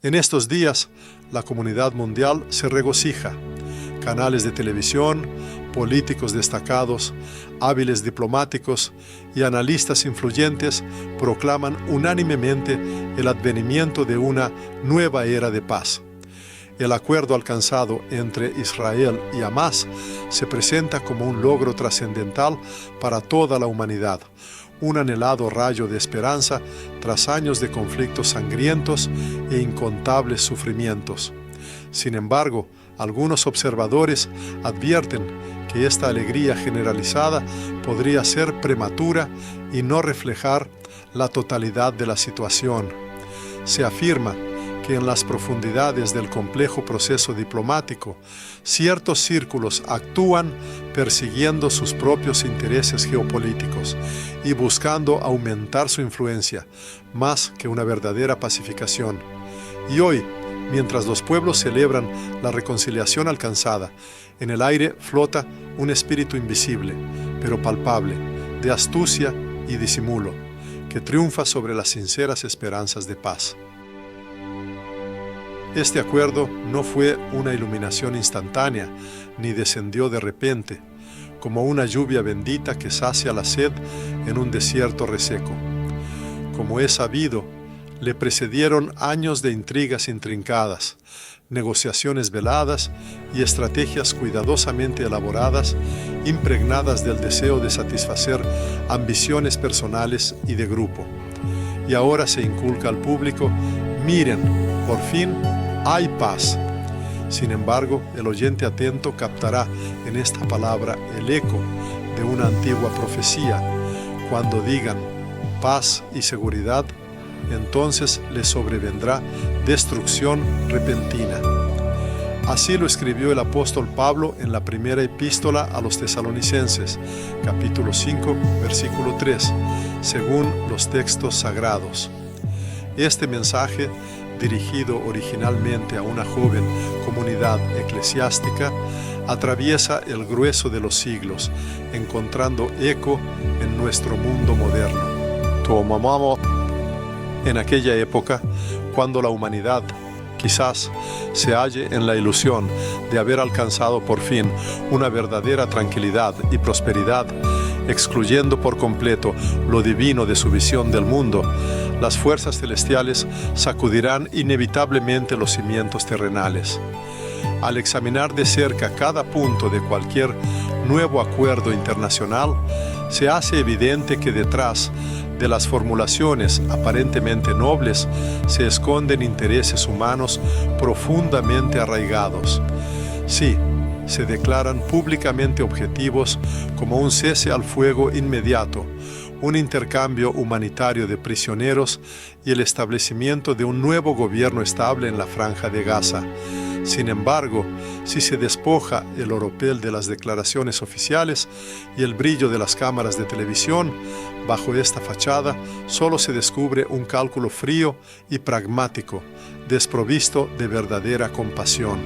En estos días, la comunidad mundial se regocija. Canales de televisión, políticos destacados, hábiles diplomáticos y analistas influyentes proclaman unánimemente el advenimiento de una nueva era de paz. El acuerdo alcanzado entre Israel y Hamás se presenta como un logro trascendental para toda la humanidad, un anhelado rayo de esperanza tras años de conflictos sangrientos e incontables sufrimientos. Sin embargo, algunos observadores advierten que esta alegría generalizada podría ser prematura y no reflejar la totalidad de la situación. Se afirma que en las profundidades del complejo proceso diplomático, ciertos círculos actúan persiguiendo sus propios intereses geopolíticos y buscando aumentar su influencia, más que una verdadera pacificación. Y hoy, mientras los pueblos celebran la reconciliación alcanzada, en el aire flota un espíritu invisible, pero palpable, de astucia y disimulo, que triunfa sobre las sinceras esperanzas de paz. Este acuerdo no fue una iluminación instantánea, ni descendió de repente, como una lluvia bendita que sacia la sed en un desierto reseco. Como es sabido, le precedieron años de intrigas intrincadas, negociaciones veladas y estrategias cuidadosamente elaboradas, impregnadas del deseo de satisfacer ambiciones personales y de grupo. Y ahora se inculca al público: miren, por fin hay paz. Sin embargo, el oyente atento captará en esta palabra el eco de una antigua profecía. Cuando digan paz y seguridad, entonces les sobrevendrá destrucción repentina. Así lo escribió el apóstol Pablo en la primera epístola a los Tesalonicenses, capítulo 5, versículo 3, según los textos sagrados. Este mensaje, dirigido originalmente a una joven comunidad eclesiástica, atraviesa el grueso de los siglos, encontrando eco en nuestro mundo moderno. Tomamos en aquella época, cuando la humanidad quizás se halle en la ilusión de haber alcanzado por fin una verdadera tranquilidad y prosperidad, excluyendo por completo lo divino de su visión del mundo, las fuerzas celestiales sacudirán inevitablemente los cimientos terrenales. Al examinar de cerca cada punto de cualquier nuevo acuerdo internacional, se hace evidente que detrás de las formulaciones aparentemente nobles se esconden intereses humanos profundamente arraigados. Sí, se declaran públicamente objetivos como un cese al fuego inmediato, un intercambio humanitario de prisioneros y el establecimiento de un nuevo gobierno estable en la Franja de Gaza. Sin embargo, si se despoja el oropel de las declaraciones oficiales y el brillo de las cámaras de televisión, bajo esta fachada solo se descubre un cálculo frío y pragmático, desprovisto de verdadera compasión.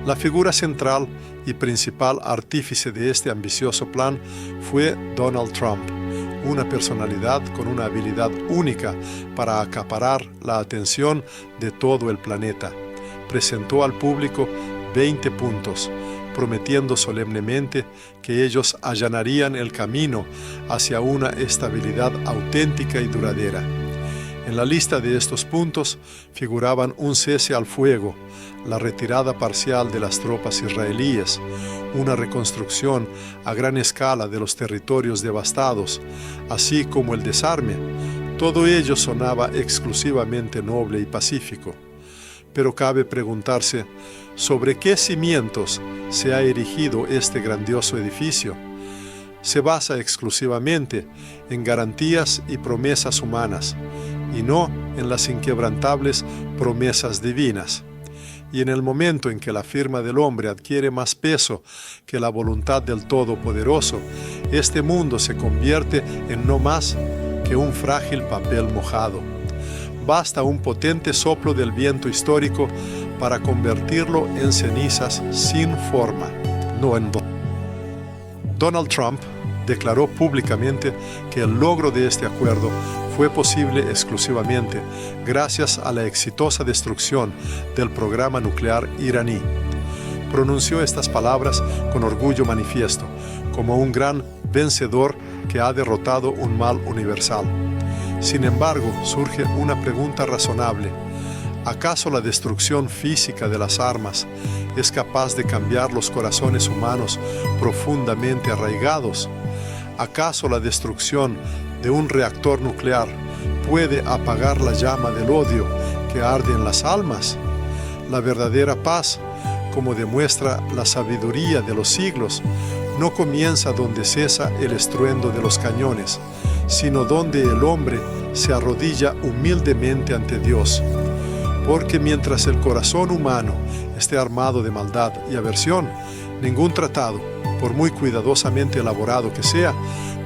La figura central y principal artífice de este ambicioso plan fue Donald Trump, una personalidad con una habilidad única para acaparar la atención de todo el planeta. Presentó al público 20 puntos, prometiendo solemnemente que ellos allanarían el camino hacia una estabilidad auténtica y duradera. En la lista de estos puntos figuraban un cese al fuego, la retirada parcial de las tropas israelíes, una reconstrucción a gran escala de los territorios devastados, así como el desarme. Todo ello sonaba exclusivamente noble y pacífico. Pero cabe preguntarse, ¿sobre qué cimientos se ha erigido este grandioso edificio? Se basa exclusivamente en garantías y promesas humanas, y no en las inquebrantables promesas divinas. Y en el momento en que la firma del hombre adquiere más peso que la voluntad del Todopoderoso, este mundo se convierte en no más que un frágil papel mojado. Basta un potente soplo del viento histórico para convertirlo en cenizas sin forma, no en voz. Donald Trump declaró públicamente que el logro de este acuerdo fue posible exclusivamente gracias a la exitosa destrucción del programa nuclear iraní. Pronunció estas palabras con orgullo manifiesto, como un gran vencedor que ha derrotado un mal universal. Sin embargo, surge una pregunta razonable. ¿Acaso la destrucción física de las armas es capaz de cambiar los corazones humanos profundamente arraigados? ¿Acaso la destrucción de un reactor nuclear puede apagar la llama del odio que arde en las almas? La verdadera paz, como demuestra la sabiduría de los siglos, no comienza donde cesa el estruendo de los cañones, sino donde el hombre se arrodilla humildemente ante Dios. Porque mientras el corazón humano esté armado de maldad y aversión, ningún tratado, por muy cuidadosamente elaborado que sea,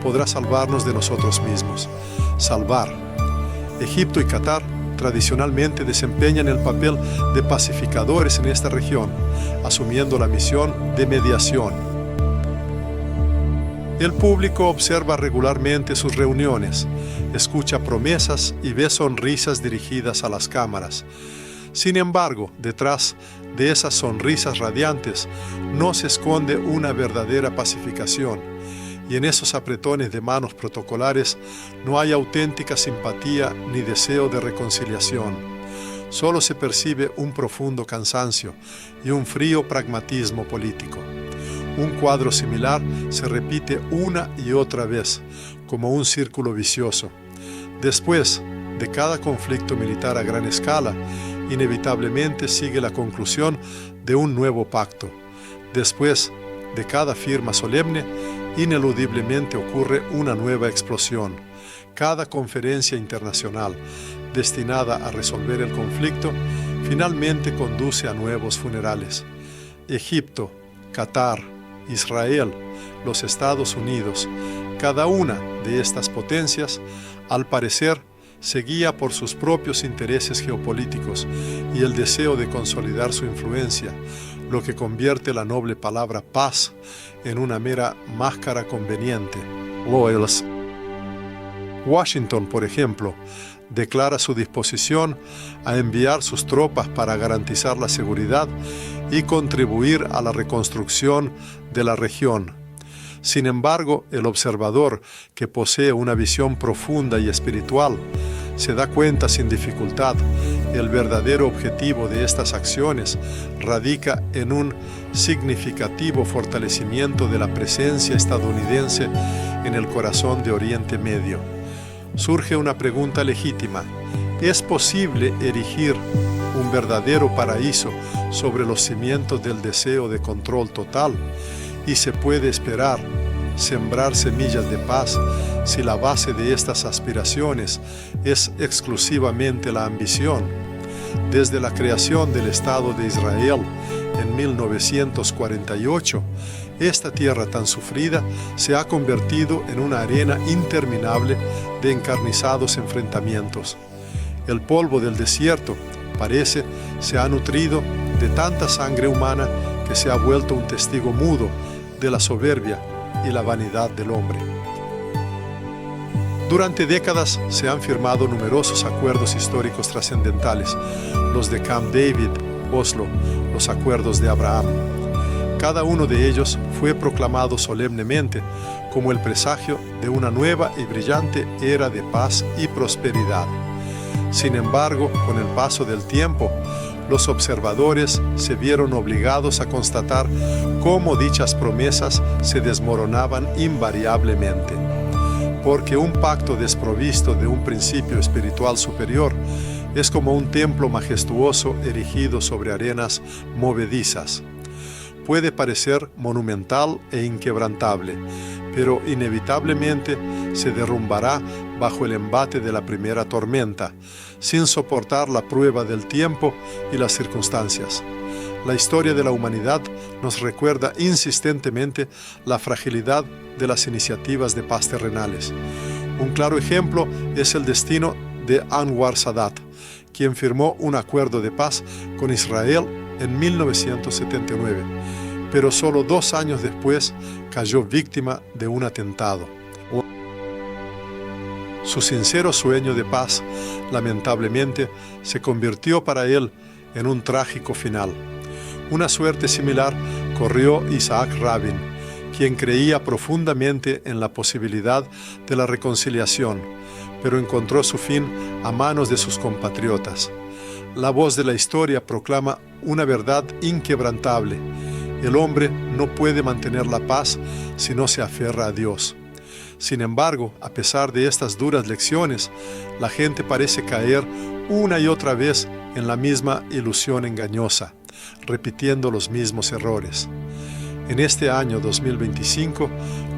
podrá salvarnos de nosotros mismos. Salvar. Egipto y Qatar tradicionalmente desempeñan el papel de pacificadores en esta región, asumiendo la misión de mediación. El público observa regularmente sus reuniones, escucha promesas y ve sonrisas dirigidas a las cámaras. Sin embargo, detrás de esas sonrisas radiantes no se esconde una verdadera pacificación, y en esos apretones de manos protocolares no hay auténtica simpatía ni deseo de reconciliación. Solo se percibe un profundo cansancio y un frío pragmatismo político. Un cuadro similar se repite una y otra vez, como un círculo vicioso. Después de cada conflicto militar a gran escala, inevitablemente sigue la conclusión de un nuevo pacto. Después de cada firma solemne, ineludiblemente ocurre una nueva explosión. Cada conferencia internacional destinada a resolver el conflicto finalmente conduce a nuevos funerales. Egipto, Qatar, Israel, los Estados Unidos, cada una de estas potencias, al parecer, se guía por sus propios intereses geopolíticos y el deseo de consolidar su influencia, lo que convierte la noble palabra paz en una mera máscara conveniente. Loyals. Washington, por ejemplo, declara su disposición a enviar sus tropas para garantizar la seguridad y contribuir a la reconstrucción de la región. Sin embargo, el observador, que posee una visión profunda y espiritual, se da cuenta sin dificultad. El verdadero objetivo de estas acciones radica en un significativo fortalecimiento de la presencia estadounidense en el corazón de Oriente Medio. Surge una pregunta legítima: ¿es posible erigir un verdadero paraíso sobre los cimientos del deseo de control total? ¿Y se puede esperar sembrar semillas de paz si la base de estas aspiraciones es exclusivamente la ambición? Desde la creación del Estado de Israel en 1948, esta tierra tan sufrida se ha convertido en una arena interminable de encarnizados enfrentamientos. El polvo del desierto, parece, se ha nutrido de tanta sangre humana que se ha vuelto un testigo mudo de la soberbia y la vanidad del hombre. Durante décadas se han firmado numerosos acuerdos históricos trascendentales, los de Camp David, Oslo, los acuerdos de Abraham. Cada uno de ellos fue proclamado solemnemente como el presagio de una nueva y brillante era de paz y prosperidad. Sin embargo, con el paso del tiempo, los observadores se vieron obligados a constatar cómo dichas promesas se desmoronaban invariablemente. Porque un pacto desprovisto de un principio espiritual superior es como un templo majestuoso erigido sobre arenas movedizas. Puede parecer monumental e inquebrantable, pero inevitablemente se derrumbará bajo el embate de la primera tormenta, sin soportar la prueba del tiempo y las circunstancias. La historia de la humanidad nos recuerda insistentemente la fragilidad de las iniciativas de paz terrenales. Un claro ejemplo es el destino de Anwar Sadat, quien firmó un acuerdo de paz con Israel en 1979, pero solo 2 años después cayó víctima de un atentado. Su sincero sueño de paz, lamentablemente, se convirtió para él en un trágico final. Una suerte similar corrió Isaac Rabin, quien creía profundamente en la posibilidad de la reconciliación, pero encontró su fin a manos de sus compatriotas. La voz de la historia proclama una verdad inquebrantable: el hombre no puede mantener la paz si no se aferra a Dios. Sin embargo, a pesar de estas duras lecciones, la gente parece caer una y otra vez en la misma ilusión engañosa, repitiendo los mismos errores. En este año 2025,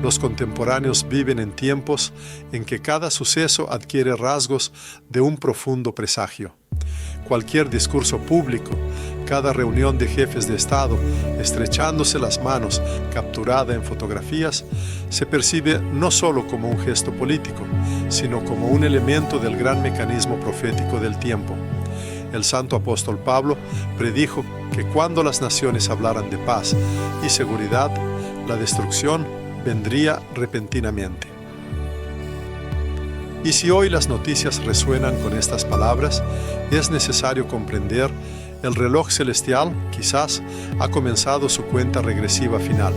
los contemporáneos viven en tiempos en que cada suceso adquiere rasgos de un profundo presagio. Cualquier discurso público, cada reunión de jefes de Estado, estrechándose las manos, capturada en fotografías, se percibe no solo como un gesto político, sino como un elemento del gran mecanismo profético del tiempo. El santo apóstol Pablo predijo que cuando las naciones hablaran de paz y seguridad, la destrucción vendría repentinamente. Y si hoy las noticias resuenan con estas palabras, es necesario comprender: el reloj celestial quizás ha comenzado su cuenta regresiva final.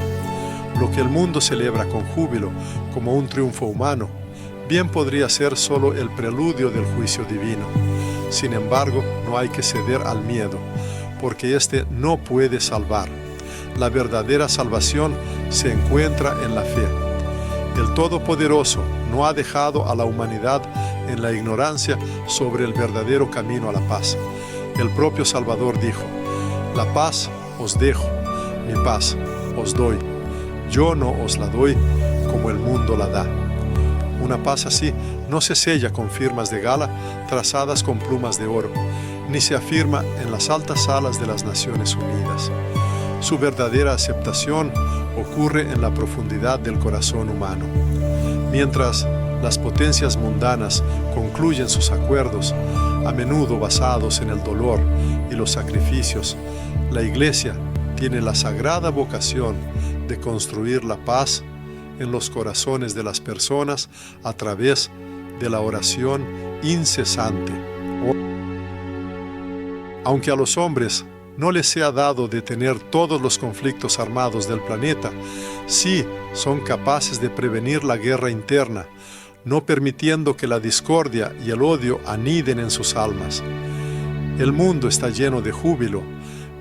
Lo que el mundo celebra con júbilo como un triunfo humano, bien podría ser solo el preludio del juicio divino. Sin embargo, no hay que ceder al miedo, porque éste no puede salvar. La verdadera salvación se encuentra en la fe. El Todopoderoso no ha dejado a la humanidad en la ignorancia sobre el verdadero camino a la paz. El propio Salvador dijo: la paz os dejo, mi paz os doy. Yo no os la doy como el mundo la da. Una paz así no se sella con firmas de gala trazadas con plumas de oro, ni se afirma en las altas salas de las Naciones Unidas. Su verdadera aceptación ocurre en la profundidad del corazón humano. Mientras las potencias mundanas concluyen sus acuerdos, a menudo basados en el dolor y los sacrificios, la Iglesia tiene la sagrada vocación de construir la paz en los corazones de las personas a través de la oración incesante. Aunque a los hombres no les sea dado detener todos los conflictos armados del planeta, sí son capaces de prevenir la guerra interna, no permitiendo que la discordia y el odio aniden en sus almas. El mundo está lleno de júbilo,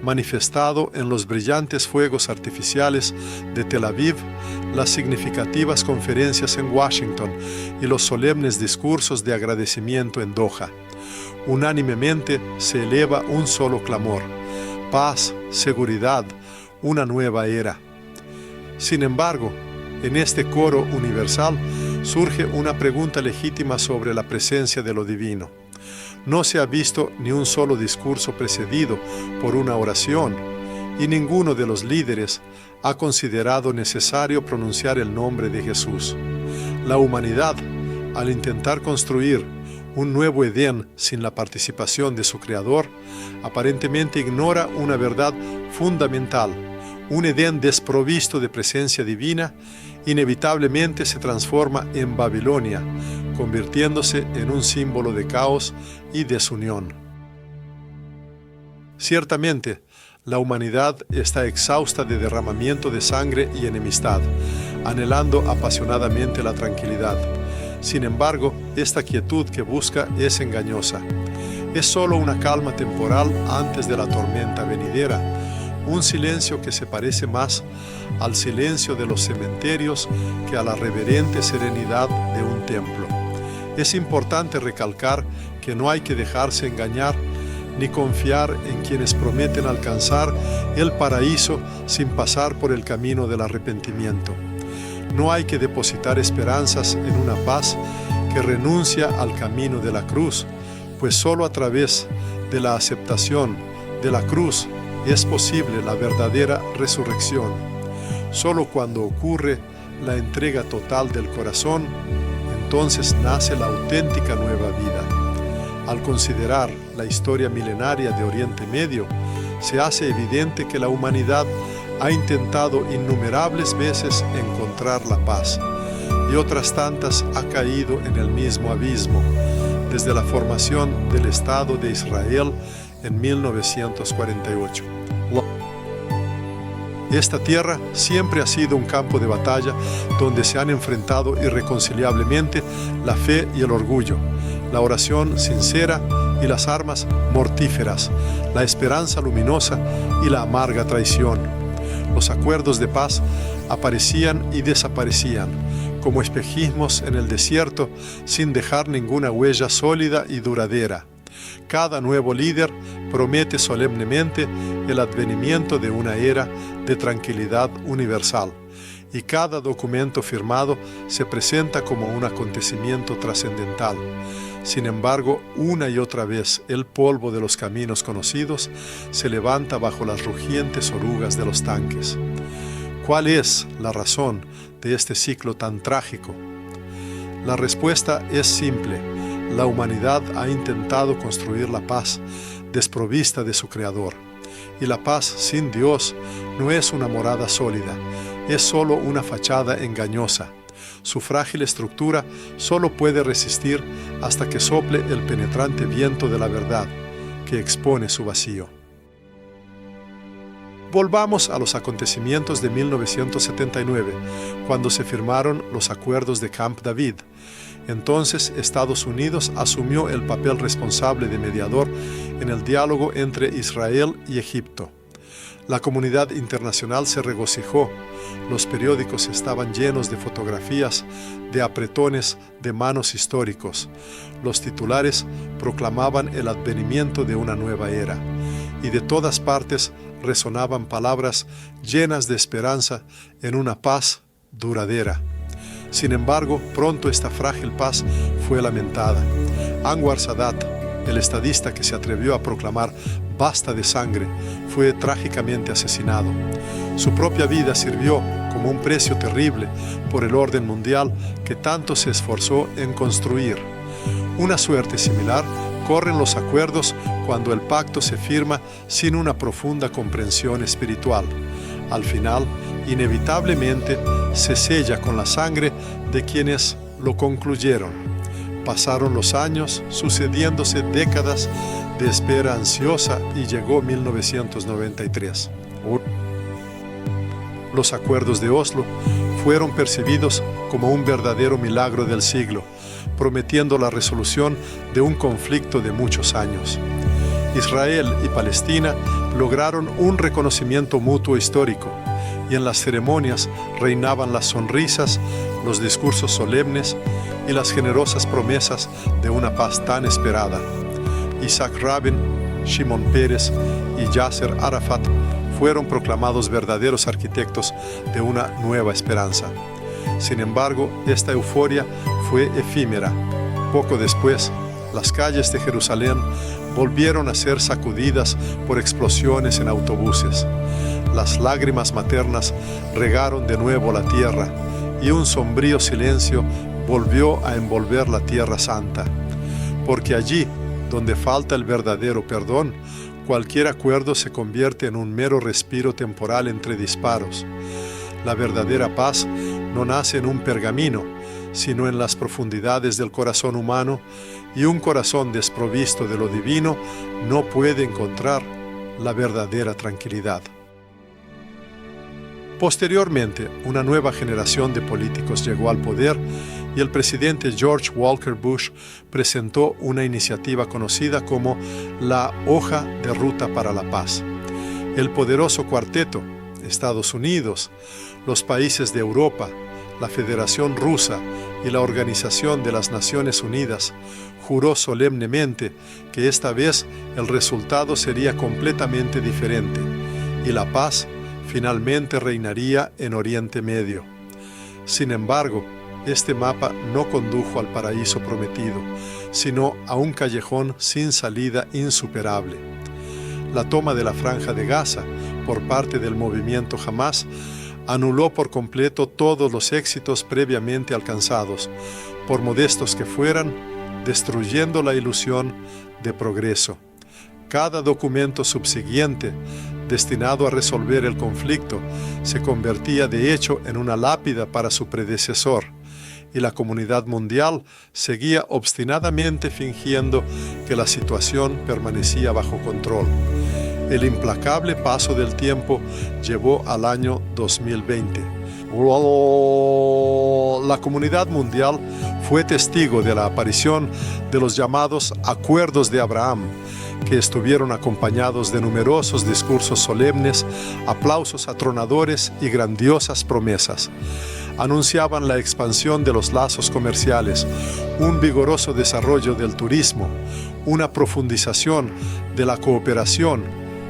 manifestado en los brillantes fuegos artificiales de Tel Aviv, las significativas conferencias en Washington y los solemnes discursos de agradecimiento en Doha. Unánimemente se eleva un solo clamor: paz, seguridad, una nueva era. Sin embargo, en este coro universal surge una pregunta legítima sobre la presencia de lo divino. No se ha visto ni un solo discurso precedido por una oración, y ninguno de los líderes ha considerado necesario pronunciar el nombre de Jesús. La humanidad, al intentar construir un nuevo Edén sin la participación de su Creador, aparentemente ignora una verdad fundamental. Un Edén desprovisto de presencia divina inevitablemente se transforma en Babilonia, convirtiéndose en un símbolo de caos y desunión. Ciertamente, la humanidad está exhausta de derramamiento de sangre y enemistad, anhelando apasionadamente la tranquilidad. Sin embargo, esta quietud que busca es engañosa. Es solo una calma temporal antes de la tormenta venidera, un silencio que se parece más al silencio de los cementerios que a la reverente serenidad de un templo. Es importante recalcar que no hay que dejarse engañar ni confiar en quienes prometen alcanzar el paraíso sin pasar por el camino del arrepentimiento. No hay que depositar esperanzas en una paz que renuncia al camino de la cruz, pues solo a través de la aceptación de la cruz es posible la verdadera resurrección. Solo cuando ocurre la entrega total del corazón, entonces nace la auténtica nueva vida. Al considerar la historia milenaria de Oriente Medio, se hace evidente que la humanidad ha intentado innumerables veces encontrar la paz, y otras tantas ha caído en el mismo abismo, desde la formación del Estado de Israel en 1948. Esta tierra siempre ha sido un campo de batalla donde se han enfrentado irreconciliablemente la fe y el orgullo, la oración sincera y las armas mortíferas, la esperanza luminosa y la amarga traición. Los acuerdos de paz aparecían y desaparecían, como espejismos en el desierto, sin dejar ninguna huella sólida y duradera. Cada nuevo líder promete solemnemente el advenimiento de una era de tranquilidad universal, y cada documento firmado se presenta como un acontecimiento trascendental. Sin embargo, una y otra vez el polvo de los caminos conocidos se levanta bajo las rugientes orugas de los tanques. ¿Cuál es la razón de este ciclo tan trágico? La respuesta es simple. La humanidad ha intentado construir la paz desprovista de su Creador. Y la paz sin Dios no es una morada sólida, es solo una fachada engañosa. Su frágil estructura solo puede resistir hasta que sople el penetrante viento de la verdad, que expone su vacío. Volvamos a los acontecimientos de 1979, cuando se firmaron los acuerdos de Camp David. Entonces, Estados Unidos asumió el papel responsable de mediador en el diálogo entre Israel y Egipto. La comunidad internacional se regocijó. Los periódicos estaban llenos de fotografías de apretones de manos históricos. Los titulares proclamaban el advenimiento de una nueva era. Y de todas partes resonaban palabras llenas de esperanza en una paz duradera. Sin embargo, pronto esta frágil paz fue lamentada. Anwar Sadat, el estadista que se atrevió a proclamar "basta de sangre", fue trágicamente asesinado. Su propia vida sirvió como un precio terrible por el orden mundial que tanto se esforzó en construir. Una suerte similar corren los acuerdos cuando el pacto se firma sin una profunda comprensión espiritual. Al final, inevitablemente, se sella con la sangre de quienes lo concluyeron. Pasaron los años, sucediéndose décadas de espera ansiosa, y llegó 1993. Los acuerdos de Oslo fueron percibidos como un verdadero milagro del siglo, prometiendo la resolución de un conflicto de muchos años. Israel y Palestina lograron un reconocimiento mutuo histórico, y en las ceremonias reinaban las sonrisas, los discursos solemnes y las generosas promesas de una paz tan esperada. Isaac Rabin, Shimon Peres y Yasser Arafat fueron proclamados verdaderos arquitectos de una nueva esperanza. Sin embargo, esta euforia fue efímera. Poco después, las calles de Jerusalén volvieron a ser sacudidas por explosiones en autobuses. Las lágrimas maternas regaron de nuevo la tierra, y un sombrío silencio volvió a envolver la Tierra Santa. Porque allí, donde falta el verdadero perdón, cualquier acuerdo se convierte en un mero respiro temporal entre disparos. La verdadera paz no nace en un pergamino, sino en las profundidades del corazón humano, y un corazón desprovisto de lo divino no puede encontrar la verdadera tranquilidad. Posteriormente, una nueva generación de políticos llegó al poder, y el presidente George Walker Bush presentó una iniciativa conocida como la Hoja de Ruta para la Paz. El poderoso cuarteto, Estados Unidos, los países de Europa, la Federación Rusa y la Organización de las Naciones Unidas, juró solemnemente que esta vez el resultado sería completamente diferente, y la paz finalmente reinaría en Oriente Medio. Sin embargo, este mapa no condujo al paraíso prometido, sino a un callejón sin salida insuperable. La toma de la Franja de Gaza por parte del movimiento Hamás anuló por completo todos los éxitos previamente alcanzados, por modestos que fueran, destruyendo la ilusión de progreso. Cada documento subsiguiente, destinado a resolver el conflicto, se convertía de hecho en una lápida para su predecesor, y la comunidad mundial seguía obstinadamente fingiendo que la situación permanecía bajo control. El implacable paso del tiempo llevó al año 2020. La comunidad mundial fue testigo de la aparición de los llamados Acuerdos de Abraham, que estuvieron acompañados de numerosos discursos solemnes, aplausos atronadores y grandiosas promesas. Anunciaban la expansión de los lazos comerciales, un vigoroso desarrollo del turismo, una profundización de la cooperación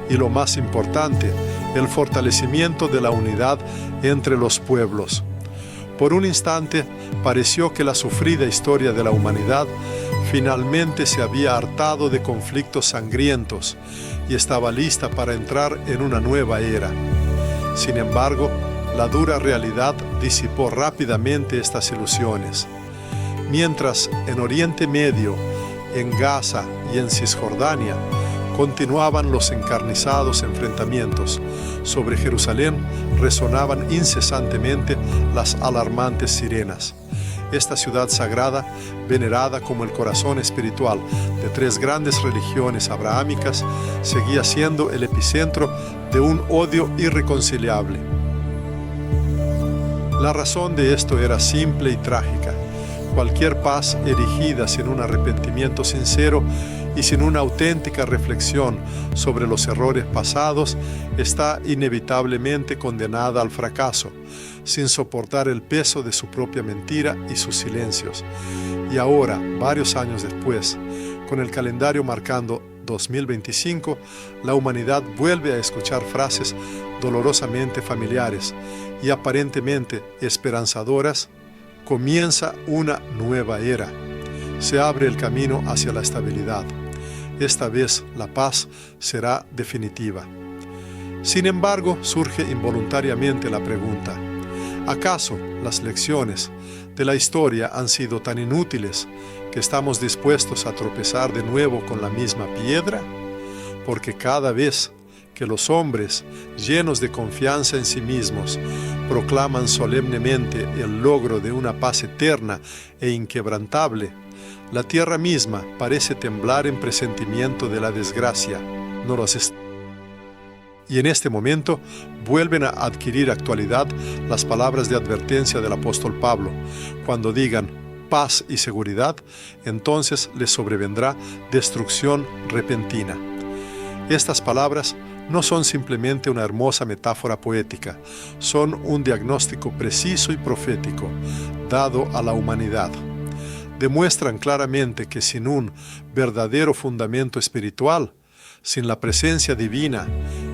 y, lo más importante, el fortalecimiento de la unidad entre los pueblos. Por un instante pareció que la sufrida historia de la humanidad finalmente se había hartado de conflictos sangrientos y estaba lista para entrar en una nueva era. Sin embargo, la dura realidad disipó rápidamente estas ilusiones. Mientras en Oriente Medio, en Gaza y en Cisjordania continuaban los encarnizados enfrentamientos, sobre Jerusalén resonaban incesantemente las alarmantes sirenas. Esta ciudad sagrada, venerada como el corazón espiritual de tres grandes religiones abrahámicas, seguía siendo el epicentro de un odio irreconciliable. La razón de esto era simple y trágica. Cualquier paz erigida sin un arrepentimiento sincero y sin una auténtica reflexión sobre los errores pasados está inevitablemente condenada al fracaso, sin soportar el peso de su propia mentira y sus silencios. Y ahora, varios años después, con el calendario marcando 2025, la humanidad vuelve a escuchar frases dolorosamente familiares y aparentemente esperanzadoras. Comienza una nueva era. Se abre el camino hacia la estabilidad. Esta vez la paz será definitiva. Sin embargo, surge involuntariamente la pregunta: ¿acaso las lecciones de la historia han sido tan inútiles que estamos dispuestos a tropezar de nuevo con la misma piedra? Porque cada vez que los hombres, llenos de confianza en sí mismos, proclaman solemnemente el logro de una paz eterna e inquebrantable, la tierra misma parece temblar en presentimiento de la desgracia. Y en este momento vuelven a adquirir actualidad las palabras de advertencia del apóstol Pablo. Cuando digan paz y seguridad, entonces les sobrevendrá destrucción repentina. Estas palabras no son simplemente una hermosa metáfora poética, son un diagnóstico preciso y profético dado a la humanidad. Demuestran claramente que sin un verdadero fundamento espiritual, sin la presencia divina,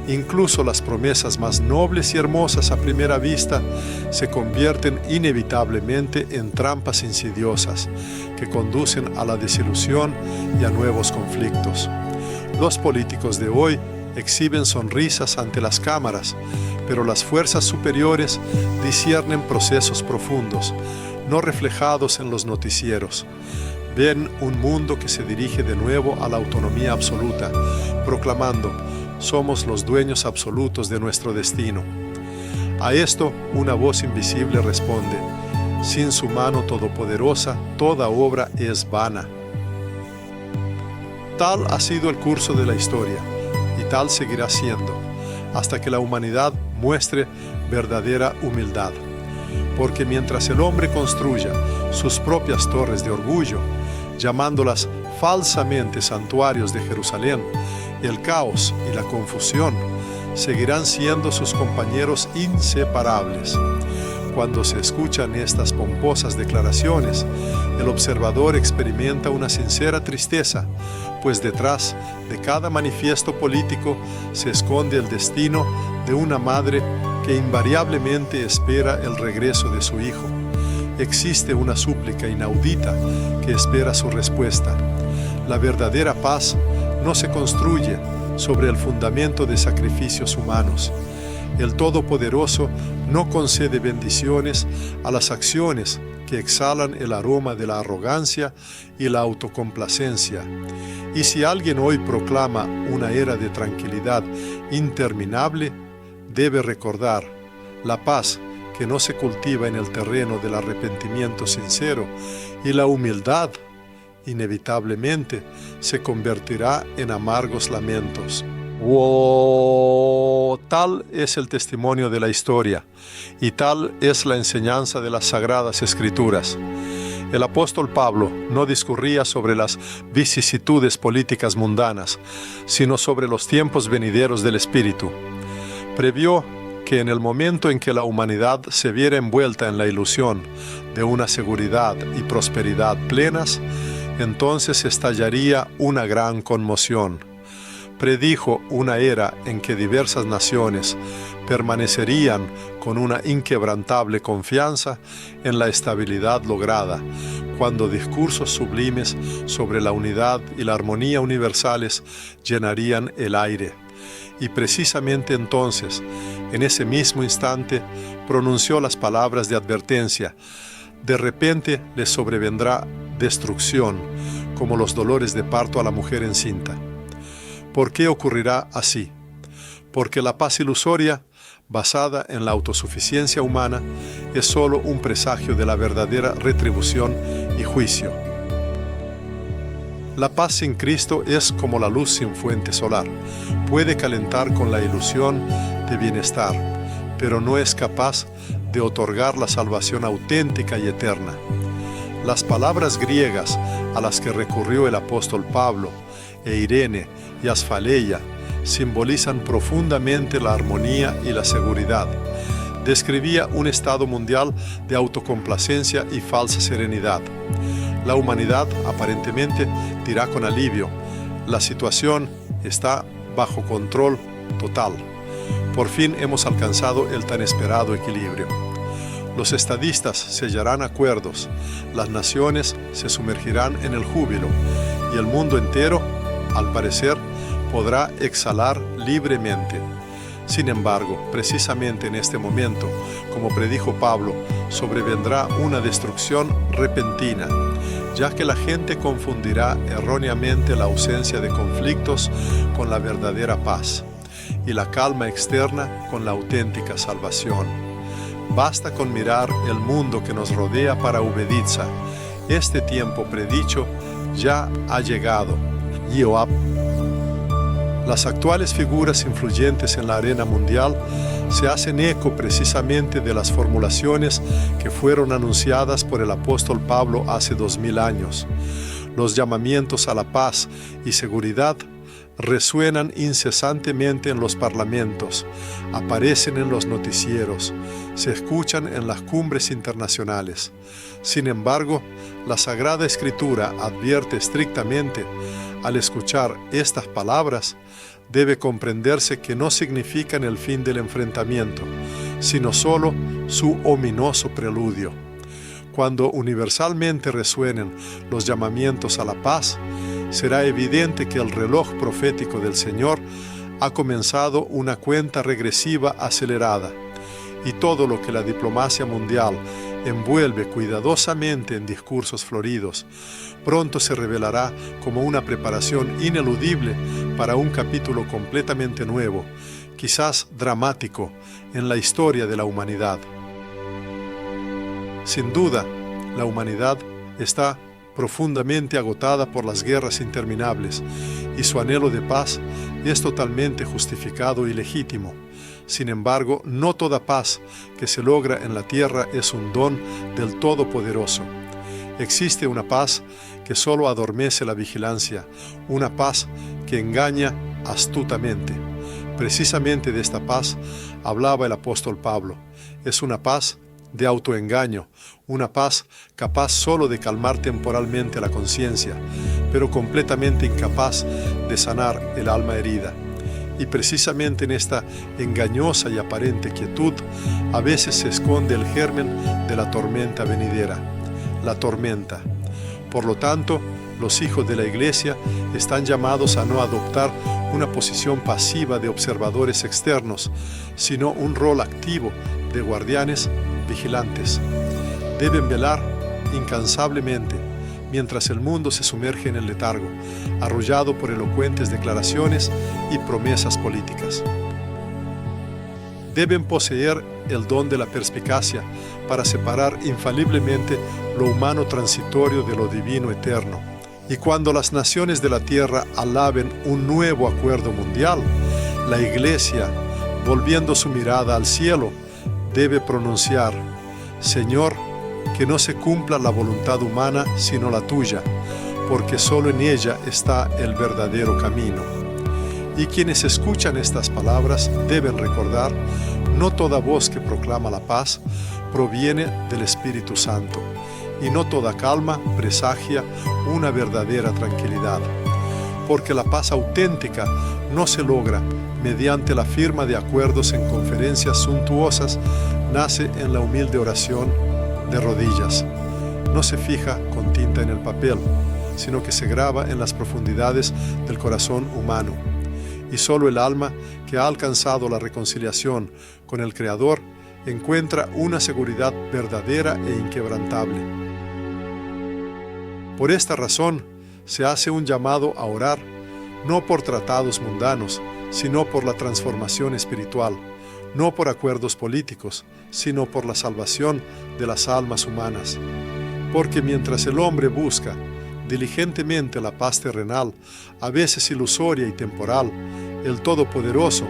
incluso las promesas más nobles y hermosas a primera vista se convierten inevitablemente en trampas insidiosas que conducen a la desilusión y a nuevos conflictos. Los políticos de hoy exhiben sonrisas ante las cámaras, pero las fuerzas superiores disciernen procesos profundos, no reflejados en los noticieros. Ven un mundo que se dirige de nuevo a la autonomía absoluta, proclamando: somos los dueños absolutos de nuestro destino. A esto, una voz invisible responde: sin su mano todopoderosa, toda obra es vana. Tal ha sido el curso de la historia, y tal seguirá siendo, hasta que la humanidad muestre verdadera humildad. Porque mientras el hombre construya sus propias torres de orgullo, llamándolas falsamente santuarios de Jerusalén, el caos y la confusión seguirán siendo sus compañeros inseparables. Cuando se escuchan estas pomposas declaraciones, el observador experimenta una sincera tristeza, pues detrás de cada manifiesto político se esconde el destino de una madre que invariablemente espera el regreso de su hijo. Existe una súplica inaudita que espera su respuesta. La verdadera paz no se construye sobre el fundamento de sacrificios humanos. El Todopoderoso no concede bendiciones a las acciones que exhalan el aroma de la arrogancia y la autocomplacencia. Y si alguien hoy proclama una era de tranquilidad interminable, debe recordar: la paz que no se cultiva en el terreno del arrepentimiento sincero y la humildad, inevitablemente se convertirá en amargos lamentos. Tal es el testimonio de la historia y tal es la enseñanza de las Sagradas Escrituras. El apóstol Pablo no discurría sobre las vicisitudes políticas mundanas, sino sobre los tiempos venideros del Espíritu. Previó que en el momento en que la humanidad se viera envuelta en la ilusión de una seguridad y prosperidad plenas, entonces estallaría una gran conmoción. Predijo una era en que diversas naciones permanecerían con una inquebrantable confianza en la estabilidad lograda, cuando discursos sublimes sobre la unidad y la armonía universales llenarían el aire. Y precisamente entonces, en ese mismo instante, pronunció las palabras de advertencia: de repente les sobrevendrá destrucción, como los dolores de parto a la mujer encinta. ¿Por qué ocurrirá así? Porque la paz ilusoria, basada en la autosuficiencia humana, es solo un presagio de la verdadera retribución y juicio. La paz sin Cristo es como la luz sin fuente solar. Puede calentar con la ilusión de bienestar, pero no es capaz de otorgar la salvación auténtica y eterna. Las palabras griegas a las que recurrió el apóstol Pablo, Eirene y Asfaleia, simbolizan profundamente la armonía y la seguridad. Describía un estado mundial de autocomplacencia y falsa serenidad. La humanidad, aparentemente, dirá con alivio: la situación está bajo control total. Por fin hemos alcanzado el tan esperado equilibrio. Los estadistas sellarán acuerdos, las naciones se sumergirán en el júbilo y el mundo entero, al parecer, podrá exhalar libremente. Sin embargo, precisamente en este momento, como predijo Pablo, sobrevendrá una destrucción repentina, ya que la gente confundirá erróneamente la ausencia de conflictos con la verdadera paz y la calma externa con la auténtica salvación. Basta con mirar el mundo que nos rodea para Ubeditza. Este tiempo predicho ya ha llegado. Joab. Las actuales figuras influyentes en la arena mundial se hacen eco precisamente de las formulaciones que fueron anunciadas por el apóstol Pablo hace 2000 años. Los llamamientos a la paz y seguridad resuenan incesantemente en los parlamentos, aparecen en los noticieros, se escuchan en las cumbres internacionales. Sin embargo, la Sagrada Escritura advierte estrictamente: al escuchar estas palabras, debe comprenderse que no significan el fin del enfrentamiento, sino solo su ominoso preludio. Cuando universalmente resuenen los llamamientos a la paz, será evidente que el reloj profético del Señor ha comenzado una cuenta regresiva acelerada, y todo lo que la diplomacia mundial envuelve cuidadosamente en discursos floridos, pronto se revelará como una preparación ineludible para un capítulo completamente nuevo, quizás dramático, en la historia de la humanidad. Sin duda, la humanidad está profundamente agotada por las guerras interminables, y su anhelo de paz es totalmente justificado y legítimo. Sin embargo, no toda paz que se logra en la tierra es un don del Todopoderoso. Existe una paz que solo adormece la vigilancia, una paz que engaña astutamente. Precisamente de esta paz hablaba el apóstol Pablo. Es una paz de autoengaño, una paz capaz solo de calmar temporalmente la conciencia, pero completamente incapaz de sanar el alma herida. Y precisamente en esta engañosa y aparente quietud, a veces se esconde el germen de la tormenta venidera, la tormenta. Por lo tanto, los hijos de la Iglesia están llamados a no adoptar una posición pasiva de observadores externos, sino un rol activo de guardianes vigilantes. Deben velar incansablemente mientras el mundo se sumerge en el letargo, arrollado por elocuentes declaraciones y promesas políticas. Deben poseer el don de la perspicacia para separar infaliblemente lo humano transitorio de lo divino eterno. Y cuando las naciones de la tierra alaben un nuevo acuerdo mundial, la Iglesia, volviendo su mirada al cielo, debe pronunciar: Señor, que no se cumpla la voluntad humana sino la tuya, porque solo en ella está el verdadero camino. Y quienes escuchan estas palabras deben recordar: no toda voz que proclama la paz proviene del Espíritu Santo, y no toda calma presagia una verdadera tranquilidad, porque la paz auténtica no se logra mediante la firma de acuerdos en conferencias suntuosas, nace en la humilde oración de rodillas. No se fija con tinta en el papel, sino que se graba en las profundidades del corazón humano. Y solo el alma que ha alcanzado la reconciliación con el Creador encuentra una seguridad verdadera e inquebrantable. Por esta razón, se hace un llamado a orar, no por tratados mundanos, sino por la transformación espiritual, no por acuerdos políticos, sino por la salvación de las almas humanas. Porque mientras el hombre busca diligentemente la paz terrenal, a veces ilusoria y temporal, el Todopoderoso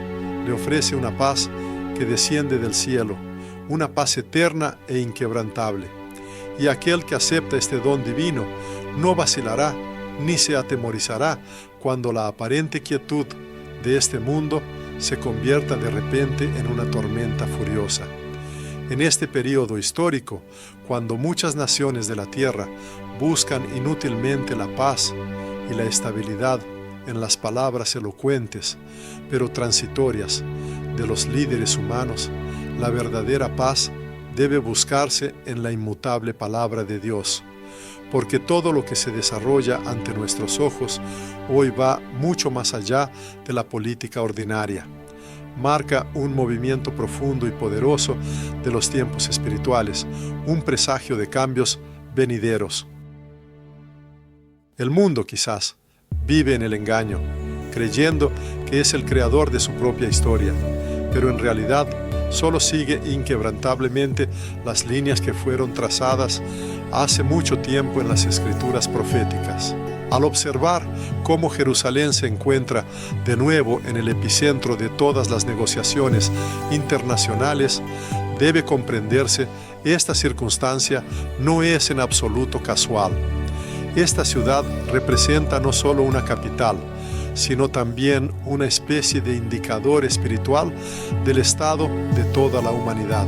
le ofrece una paz que desciende del cielo, una paz eterna e inquebrantable. Y aquel que acepta este don divino no vacilará ni se atemorizará cuando la aparente quietud de este mundo se convierta de repente en una tormenta furiosa. En este periodo histórico, cuando muchas naciones de la tierra buscan inútilmente la paz y la estabilidad en las palabras elocuentes, pero transitorias, de los líderes humanos, la verdadera paz debe buscarse en la inmutable palabra de Dios, porque todo lo que se desarrolla ante nuestros ojos hoy va mucho más allá de la política ordinaria. Marca un movimiento profundo y poderoso de los tiempos espirituales, un presagio de cambios venideros. El mundo, quizás, vive en el engaño, creyendo que es el creador de su propia historia, pero en realidad solo sigue inquebrantablemente las líneas que fueron trazadas hace mucho tiempo en las escrituras proféticas. Al observar cómo Jerusalén se encuentra de nuevo en el epicentro de todas las negociaciones internacionales, debe comprenderse esta circunstancia no es en absoluto casual. Esta ciudad representa no solo una capital, sino también una especie de indicador espiritual del estado de toda la humanidad.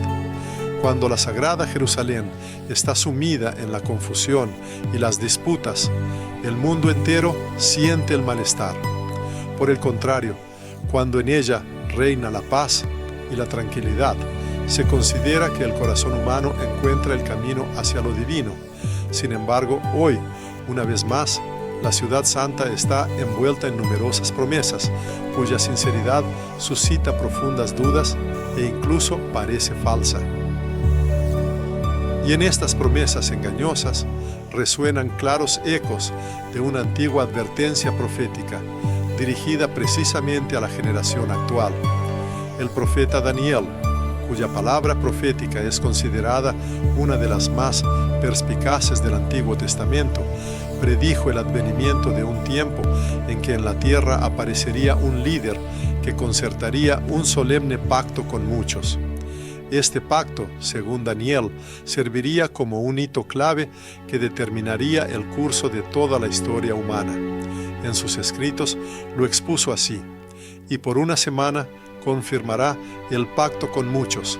Cuando la Sagrada Jerusalén está sumida en la confusión y las disputas, el mundo entero siente el malestar. Por el contrario, cuando en ella reina la paz y la tranquilidad, se considera que el corazón humano encuentra el camino hacia lo divino. Sin embargo, hoy, una vez más, la ciudad santa está envuelta en numerosas promesas, cuya sinceridad suscita profundas dudas e incluso parece falsa. Y en estas promesas engañosas resuenan claros ecos de una antigua advertencia profética, dirigida precisamente a la generación actual. El profeta Daniel, cuya palabra profética es considerada una de las más perspicaces del Antiguo Testamento, predijo el advenimiento de un tiempo en que en la tierra aparecería un líder que concertaría un solemne pacto con muchos. Este pacto, según Daniel, serviría como un hito clave que determinaría el curso de toda la historia humana. En sus escritos lo expuso así: y por una semana confirmará el pacto con muchos.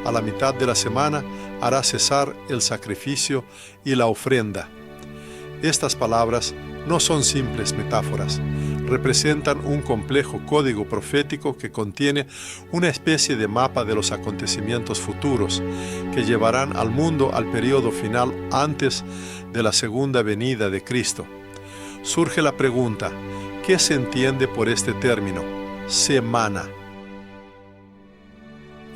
A la mitad de la semana hará cesar el sacrificio y la ofrenda. Estas palabras no son simples metáforas, representan un complejo código profético que contiene una especie de mapa de los acontecimientos futuros que llevarán al mundo al periodo final antes de la segunda venida de Cristo. Surge la pregunta: ¿qué se entiende por este término, semana?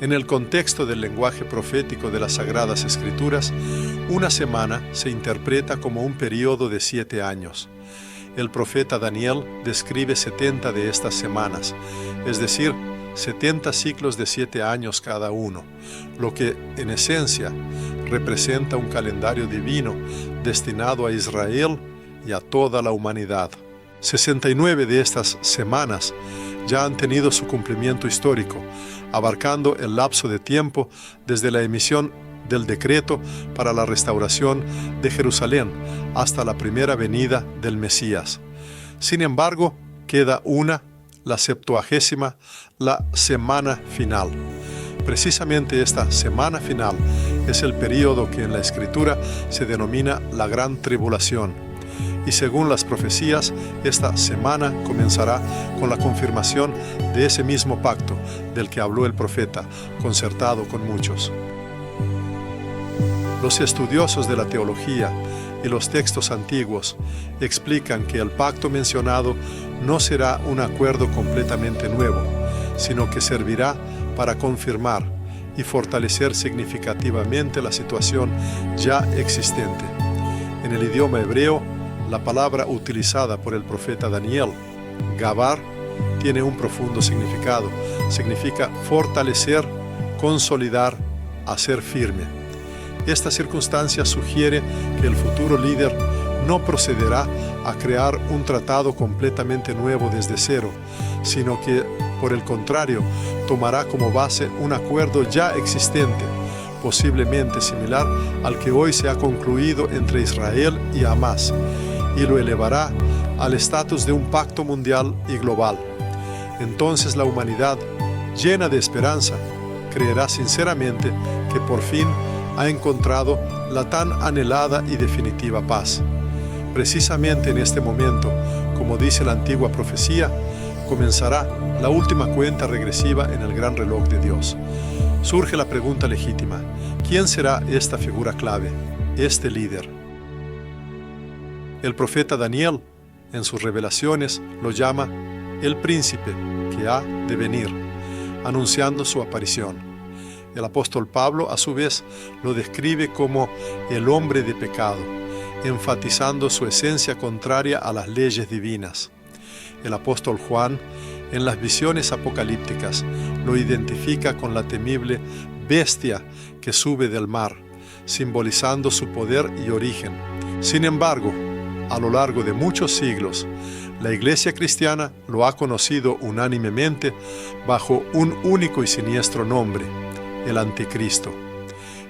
En el contexto del lenguaje profético de las Sagradas Escrituras, una semana se interpreta como un periodo de 7 años. El profeta Daniel describe 70 de estas semanas, es decir, 70 ciclos de 7 años cada uno, lo que en esencia representa un calendario divino destinado a Israel y a toda la humanidad. 69 de estas semanas ya han tenido su cumplimiento histórico, abarcando el lapso de tiempo desde la emisión del decreto para la restauración de Jerusalén hasta la primera venida del Mesías. Sin embargo, queda una, la 70ª, la semana final. Precisamente esta semana final es el período que en la Escritura se denomina la Gran Tribulación. Y según las profecías, esta semana comenzará con la confirmación de ese mismo pacto del que habló el profeta, concertado con muchos. Los estudiosos de la teología y los textos antiguos explican que el pacto mencionado no será un acuerdo completamente nuevo, sino que servirá para confirmar y fortalecer significativamente la situación ya existente. En el idioma hebreo, la palabra utilizada por el profeta Daniel, gabar, tiene un profundo significado. Significa fortalecer, consolidar, hacer firme. Esta circunstancia sugiere que el futuro líder no procederá a crear un tratado completamente nuevo desde cero, sino que, por el contrario, tomará como base un acuerdo ya existente, posiblemente similar al que hoy se ha concluido entre Israel y Hamás, y lo elevará al estatus de un pacto mundial y global. Entonces la humanidad, llena de esperanza, creerá sinceramente que por fin ha encontrado la tan anhelada y definitiva paz. Precisamente en este momento, como dice la antigua profecía, comenzará la última cuenta regresiva en el gran reloj de Dios. Surge la pregunta legítima: ¿quién será esta figura clave, este líder? El profeta Daniel, en sus revelaciones, lo llama el príncipe que ha de venir, anunciando su aparición. El apóstol Pablo, a su vez, lo describe como el hombre de pecado, enfatizando su esencia contraria a las leyes divinas. El apóstol Juan, en las visiones apocalípticas, lo identifica con la temible bestia que sube del mar, simbolizando su poder y origen. Sin embargo, a lo largo de muchos siglos, la Iglesia cristiana lo ha conocido unánimemente bajo un único y siniestro nombre: el Anticristo.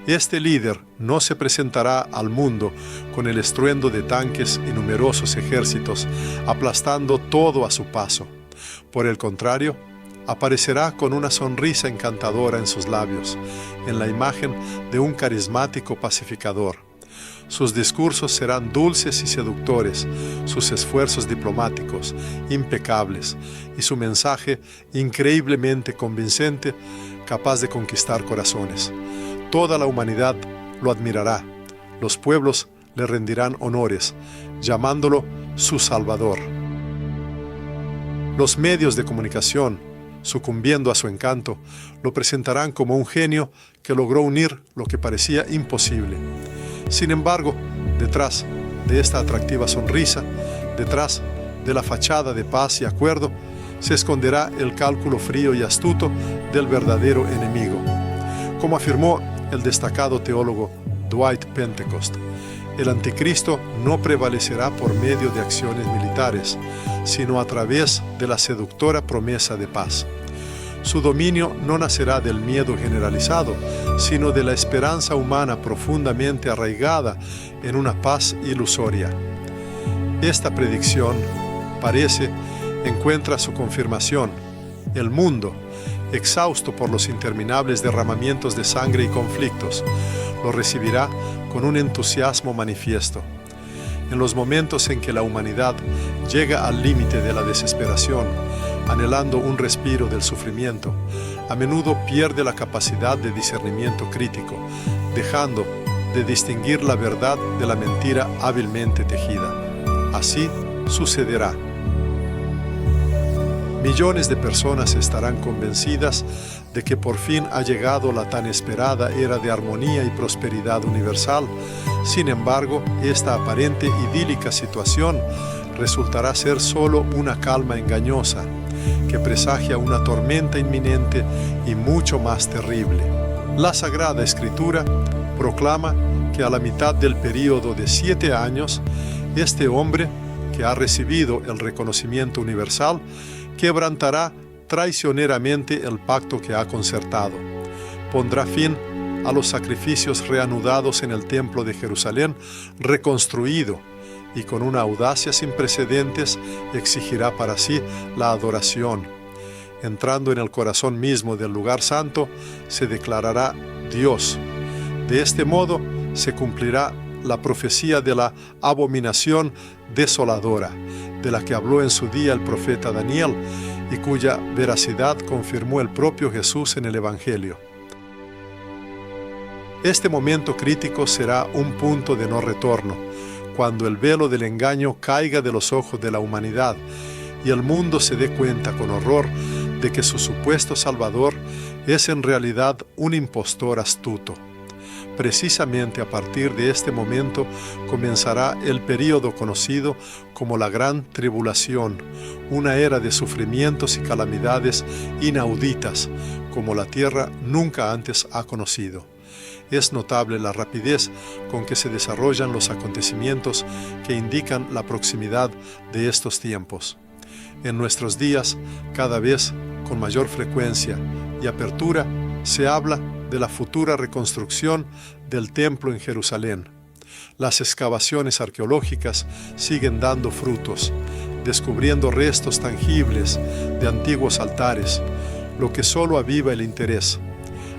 Este líder no se presentará al mundo con el estruendo de tanques y numerosos ejércitos, aplastando todo a su paso. Por el contrario, aparecerá con una sonrisa encantadora en sus labios, en la imagen de un carismático pacificador. Sus discursos serán dulces y seductores, sus esfuerzos diplomáticos impecables y su mensaje increíblemente convincente, capaz de conquistar corazones. Toda la humanidad lo admirará. Los pueblos le rendirán honores, llamándolo su Salvador. Los medios de comunicación, sucumbiendo a su encanto, lo presentarán como un genio que logró unir lo que parecía imposible. Sin embargo, detrás de esta atractiva sonrisa, detrás de la fachada de paz y acuerdo, se esconderá el cálculo frío y astuto del verdadero enemigo. Como afirmó el destacado teólogo Dwight Pentecost, el anticristo no prevalecerá por medio de acciones militares, sino a través de la seductora promesa de paz. Su dominio no nacerá del miedo generalizado, sino de la esperanza humana profundamente arraigada en una paz ilusoria. Esta predicción, parece, encuentra su confirmación. El mundo, exhausto por los interminables derramamientos de sangre y conflictos, lo recibirá con un entusiasmo manifiesto. En los momentos en que la humanidad llega al límite de la desesperación, anhelando un respiro del sufrimiento, a menudo pierde la capacidad de discernimiento crítico, dejando de distinguir la verdad de la mentira hábilmente tejida. Así sucederá. Millones de personas estarán convencidas de que por fin ha llegado la tan esperada era de armonía y prosperidad universal. Sin embargo, esta aparente idílica situación resultará ser solo una calma engañosa. que presagia una tormenta inminente y mucho más terrible. La Sagrada Escritura proclama que a la mitad del período de 7 años, este hombre, que ha recibido el reconocimiento universal, quebrantará traicioneramente el pacto que ha concertado. Pondrá fin a los sacrificios reanudados en el templo de Jerusalén, reconstruido, y con una audacia sin precedentes exigirá para sí la adoración. Entrando en el corazón mismo del lugar santo, se declarará Dios. De este modo se cumplirá la profecía de la abominación desoladora, de la que habló en su día el profeta Daniel y cuya veracidad confirmó el propio Jesús en el Evangelio. Este momento crítico será un punto de no retorno, cuando el velo del engaño caiga de los ojos de la humanidad y el mundo se dé cuenta con horror de que su supuesto Salvador es en realidad un impostor astuto. Precisamente a partir de este momento comenzará el período conocido como la Gran Tribulación, una era de sufrimientos y calamidades inauditas, como la tierra nunca antes ha conocido. Es notable la rapidez con que se desarrollan los acontecimientos que indican la proximidad de estos tiempos. En nuestros días, cada vez con mayor frecuencia y apertura, se habla de la futura reconstrucción del templo en Jerusalén. Las excavaciones arqueológicas siguen dando frutos, descubriendo restos tangibles de antiguos altares, lo que solo aviva el interés.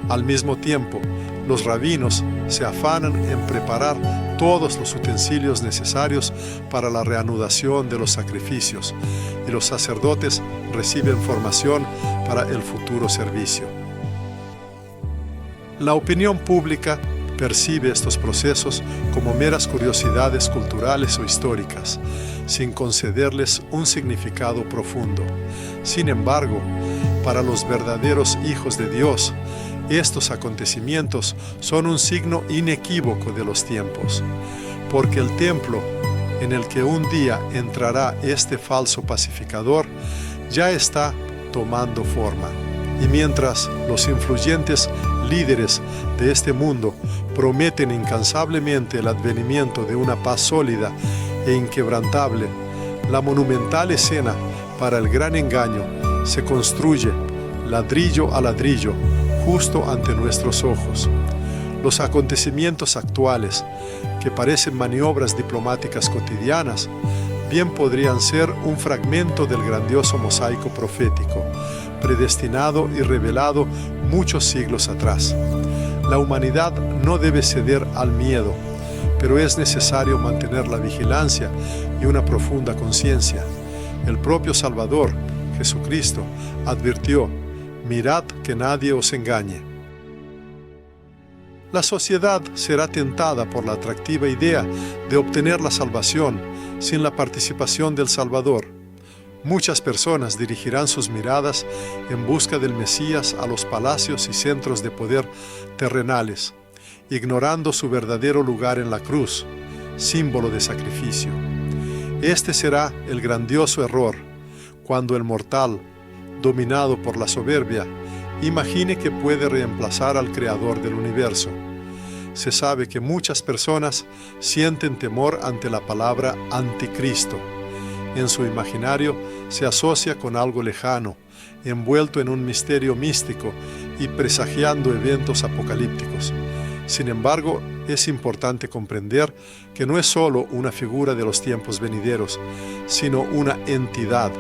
Al mismo tiempo, los rabinos se afanan en preparar todos los utensilios necesarios para la reanudación de los sacrificios, y los sacerdotes reciben formación para el futuro servicio. La opinión pública percibe estos procesos como meras curiosidades culturales o históricas, sin concederles un significado profundo. Sin embargo, para los verdaderos hijos de Dios, estos acontecimientos son un signo inequívoco de los tiempos, porque el templo en el que un día entrará este falso pacificador ya está tomando forma. Y mientras los influyentes líderes de este mundo prometen incansablemente el advenimiento de una paz sólida e inquebrantable, la monumental escena para el gran engaño se construye ladrillo a ladrillo justo ante nuestros ojos. Los acontecimientos actuales, que parecen maniobras diplomáticas cotidianas, bien podrían ser un fragmento del grandioso mosaico profético, predestinado y revelado muchos siglos atrás. La humanidad no debe ceder al miedo, pero es necesario mantener la vigilancia y una profunda conciencia. El propio Salvador, Jesucristo, advirtió: mirad que nadie os engañe. La sociedad será tentada por la atractiva idea de obtener la salvación sin la participación del Salvador. Muchas personas dirigirán sus miradas en busca del Mesías a los palacios y centros de poder terrenales, ignorando su verdadero lugar en la cruz, símbolo de sacrificio. Este será el grandioso error, cuando el mortal, dominado por la soberbia, imagine que puede reemplazar al Creador del universo. Se sabe que muchas personas sienten temor ante la palabra anticristo. En su imaginario se asocia con algo lejano, envuelto en un misterio místico y presagiando eventos apocalípticos. Sin embargo, es importante comprender que no es solo una figura de los tiempos venideros, sino una entidad,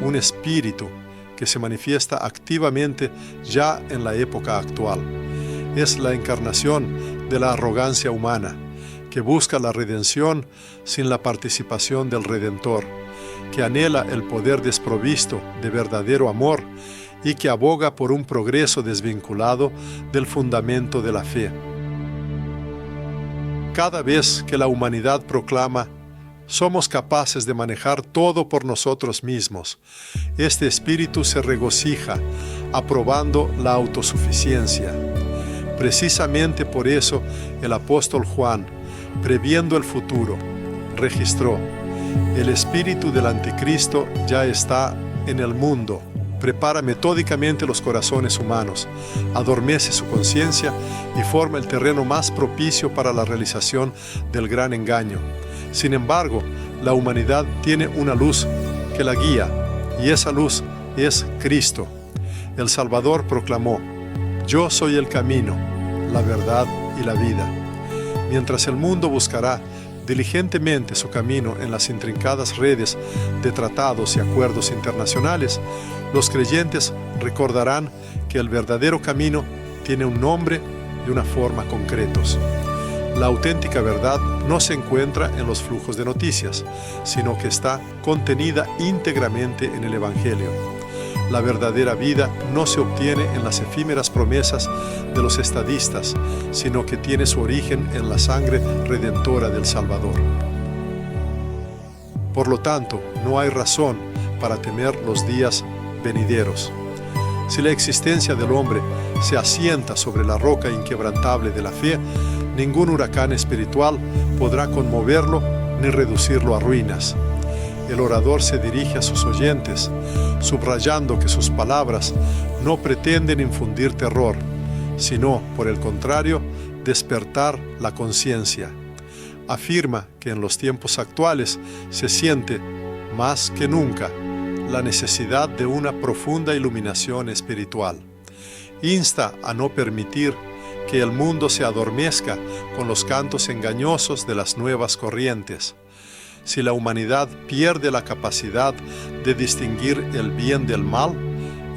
un espíritu, que se manifiesta activamente ya en la época actual. Es la encarnación de la arrogancia humana, que busca la redención sin la participación del Redentor, que anhela el poder desprovisto de verdadero amor y que aboga por un progreso desvinculado del fundamento de la fe. Cada vez que la humanidad proclama: somos capaces de manejar todo por nosotros mismos, este espíritu se regocija, aprobando la autosuficiencia. Precisamente por eso el apóstol Juan, previendo el futuro, registró: el espíritu del anticristo ya está en el mundo, prepara metódicamente los corazones humanos, adormece su conciencia y forma el terreno más propicio para la realización del gran engaño. Sin embargo, la humanidad tiene una luz que la guía, y esa luz es Cristo. El Salvador proclamó: «Yo soy el camino, la verdad y la vida». Mientras el mundo buscará diligentemente su camino en las intrincadas redes de tratados y acuerdos internacionales, los creyentes recordarán que el verdadero camino tiene un nombre y una forma concretos. La auténtica verdad no se encuentra en los flujos de noticias, sino que está contenida íntegramente en el Evangelio. La verdadera vida no se obtiene en las efímeras promesas de los estadistas, sino que tiene su origen en la sangre redentora del Salvador. Por lo tanto, no hay razón para temer los días venideros. Si la existencia del hombre se asienta sobre la roca inquebrantable de la fe, ningún huracán espiritual podrá conmoverlo ni reducirlo a ruinas. El orador se dirige a sus oyentes, subrayando que sus palabras no pretenden infundir terror, sino, por el contrario, despertar la conciencia. Afirma que en los tiempos actuales se siente, más que nunca, la necesidad de una profunda iluminación espiritual. Insta a no permitir que el mundo se adormezca con los cantos engañosos de las nuevas corrientes. Si la humanidad pierde la capacidad de distinguir el bien del mal,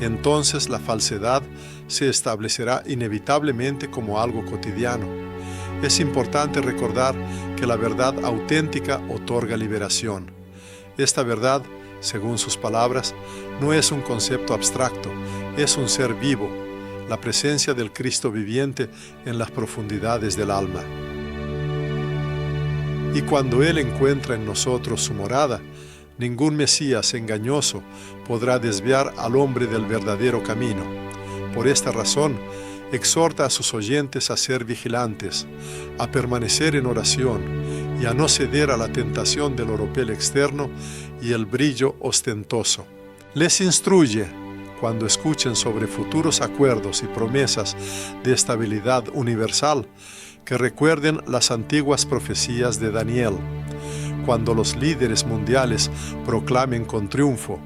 entonces la falsedad se establecerá inevitablemente como algo cotidiano. Es importante recordar que la verdad auténtica otorga liberación. Esta verdad, según sus palabras, no es un concepto abstracto, es un ser vivo, la presencia del Cristo viviente en las profundidades del alma. Y cuando Él encuentra en nosotros su morada, ningún Mesías engañoso podrá desviar al hombre del verdadero camino. Por esta razón, exhorta a sus oyentes a ser vigilantes, a permanecer en oración y a no ceder a la tentación del oropel externo y el brillo ostentoso. Les instruye, cuando escuchen sobre futuros acuerdos y promesas de estabilidad universal, que recuerden las antiguas profecías de Daniel. Cuando los líderes mundiales proclamen con triunfo: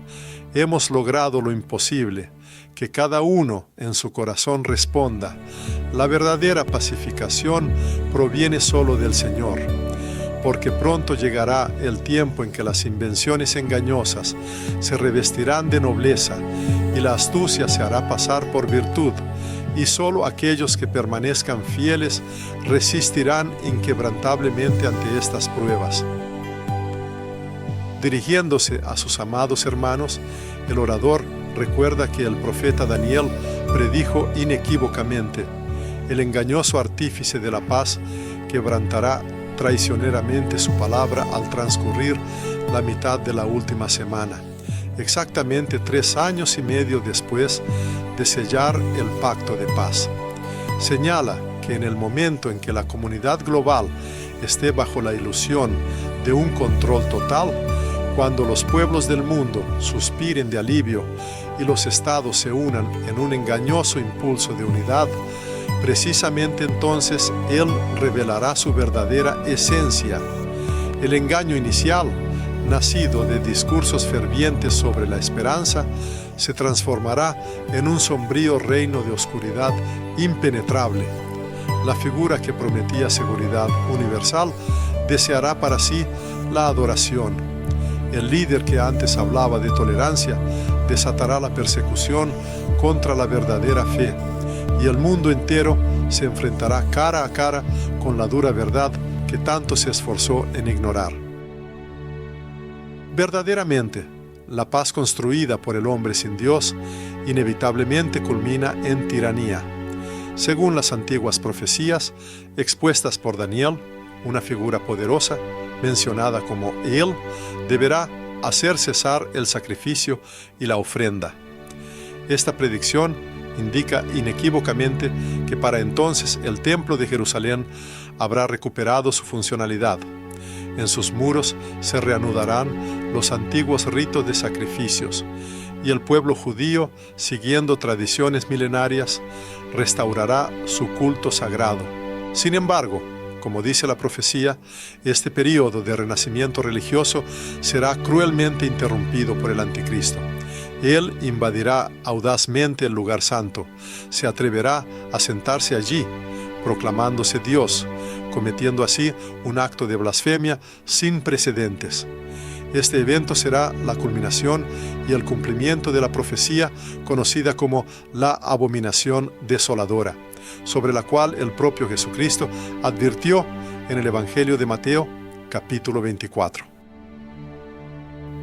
«Hemos logrado lo imposible», que cada uno en su corazón responda: «La verdadera pacificación proviene solo del Señor», porque pronto llegará el tiempo en que las invenciones engañosas se revestirán de nobleza y la astucia se hará pasar por virtud, y solo aquellos que permanezcan fieles resistirán inquebrantablemente ante estas pruebas. Dirigiéndose a sus amados hermanos, el orador recuerda que el profeta Daniel predijo inequívocamente: «El engañoso artífice de la paz quebrantará traicioneramente su palabra al transcurrir la mitad de la última semana», exactamente 3 años y medio después de sellar el pacto de paz. Señala que en el momento en que la comunidad global esté bajo la ilusión de un control total, cuando los pueblos del mundo suspiren de alivio y los estados se unan en un engañoso impulso de unidad, precisamente entonces Él revelará su verdadera esencia. El engaño inicial, nacido de discursos fervientes sobre la esperanza, se transformará en un sombrío reino de oscuridad impenetrable. La figura que prometía seguridad universal deseará para sí la adoración. El líder que antes hablaba de tolerancia desatará la persecución contra la verdadera fe, y el mundo entero se enfrentará cara a cara con la dura verdad que tanto se esforzó en ignorar. Verdaderamente, la paz construida por el hombre sin Dios inevitablemente culmina en tiranía. Según las antiguas profecías expuestas por Daniel, una figura poderosa, mencionada como Él, deberá hacer cesar el sacrificio y la ofrenda. Esta predicción indica inequívocamente que para entonces el templo de Jerusalén habrá recuperado su funcionalidad. En sus muros se reanudarán los antiguos ritos de sacrificios, y el pueblo judío, siguiendo tradiciones milenarias, restaurará su culto sagrado. Sin embargo, como dice la profecía, este periodo de renacimiento religioso será cruelmente interrumpido por el anticristo. Él invadirá audazmente el lugar santo, se atreverá a sentarse allí, proclamándose Dios, cometiendo así un acto de blasfemia sin precedentes. Este evento será la culminación y el cumplimiento de la profecía conocida como la abominación desoladora, sobre la cual el propio Jesucristo advirtió en el Evangelio de Mateo, capítulo 24.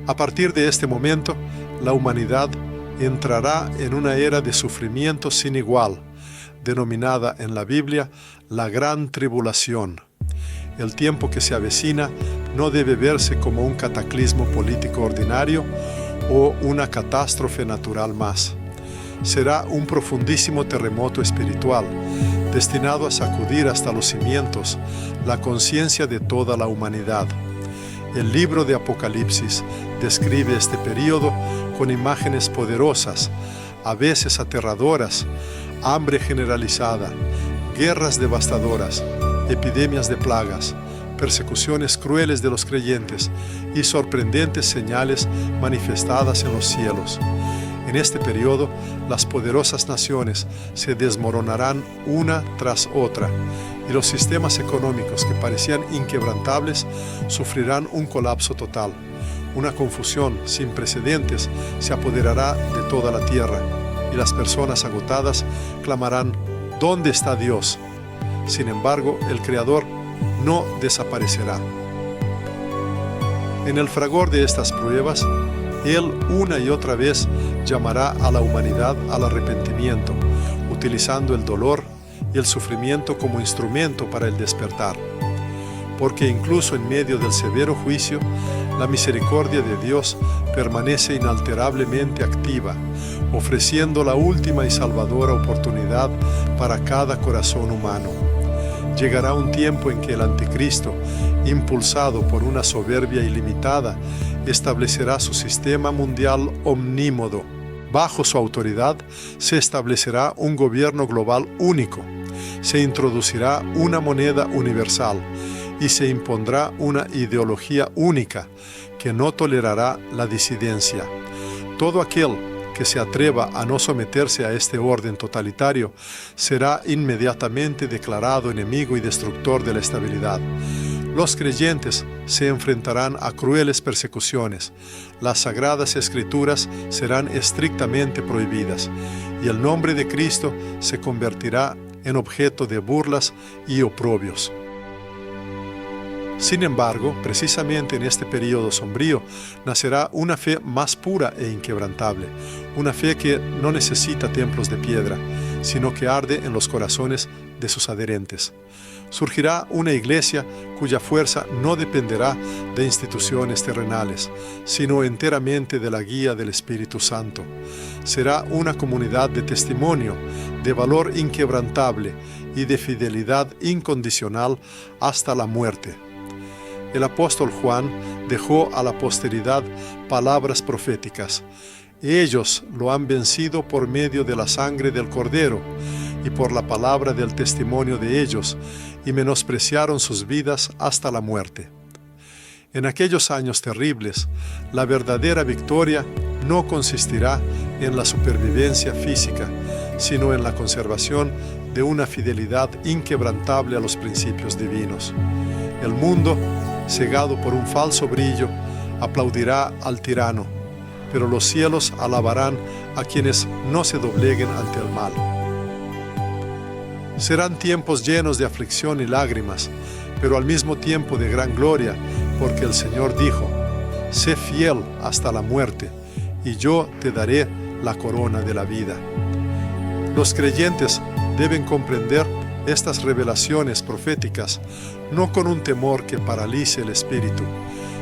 A partir de este momento, la humanidad entrará en una era de sufrimiento sin igual, denominada en la Biblia la Gran Tribulación. El tiempo que se avecina no debe verse como un cataclismo político ordinario o una catástrofe natural más. Será un profundísimo terremoto espiritual, destinado a sacudir hasta los cimientos la conciencia de toda la humanidad. El libro de Apocalipsis describe este período con imágenes poderosas, a veces aterradoras: hambre generalizada, guerras devastadoras, epidemias de plagas, persecuciones crueles de los creyentes y sorprendentes señales manifestadas en los cielos. En este periodo, las poderosas naciones se desmoronarán una tras otra, y los sistemas económicos que parecían inquebrantables sufrirán un colapso total. Una confusión sin precedentes se apoderará de toda la tierra, y las personas agotadas clamarán: ¿dónde está Dios? Sin embargo, el Creador no desaparecerá. En el fragor de estas pruebas, Él una y otra vez llamará a la humanidad al arrepentimiento, utilizando el dolor y el sufrimiento como instrumento para el despertar. Porque incluso en medio del severo juicio, la misericordia de Dios permanece inalterablemente activa, ofreciendo la última y salvadora oportunidad para cada corazón humano. Llegará un tiempo en que el anticristo, impulsado por una soberbia ilimitada, establecerá su sistema mundial omnímodo. Bajo su autoridad se establecerá un gobierno global único, se introducirá una moneda universal y se impondrá una ideología única que no tolerará la disidencia. Todo aquel que se atreva a no someterse a este orden totalitario será inmediatamente declarado enemigo y destructor de la estabilidad. Los creyentes se enfrentarán a crueles persecuciones, las sagradas escrituras serán estrictamente prohibidas, y el nombre de Cristo se convertirá en objeto de burlas y oprobios. Sin embargo, precisamente en este periodo sombrío, nacerá una fe más pura e inquebrantable, una fe que no necesita templos de piedra, sino que arde en los corazones de sus adherentes. Surgirá una iglesia cuya fuerza no dependerá de instituciones terrenales, sino enteramente de la guía del Espíritu Santo. Será una comunidad de testimonio, de valor inquebrantable y de fidelidad incondicional hasta la muerte. El apóstol Juan dejó a la posteridad palabras proféticas. Ellos lo han vencido por medio de la sangre del Cordero y por la palabra del testimonio de ellos, y menospreciaron sus vidas hasta la muerte. En aquellos años terribles, la verdadera victoria no consistirá en la supervivencia física, sino en la conservación de una fidelidad inquebrantable a los principios divinos. El mundo, cegado por un falso brillo, aplaudirá al tirano, pero los cielos alabarán a quienes no se dobleguen ante el mal. Serán tiempos llenos de aflicción y lágrimas, pero al mismo tiempo de gran gloria, porque el Señor dijo: sé fiel hasta la muerte, y yo te daré la corona de la vida. Los creyentes deben comprender estas revelaciones proféticas no con un temor que paralice el espíritu,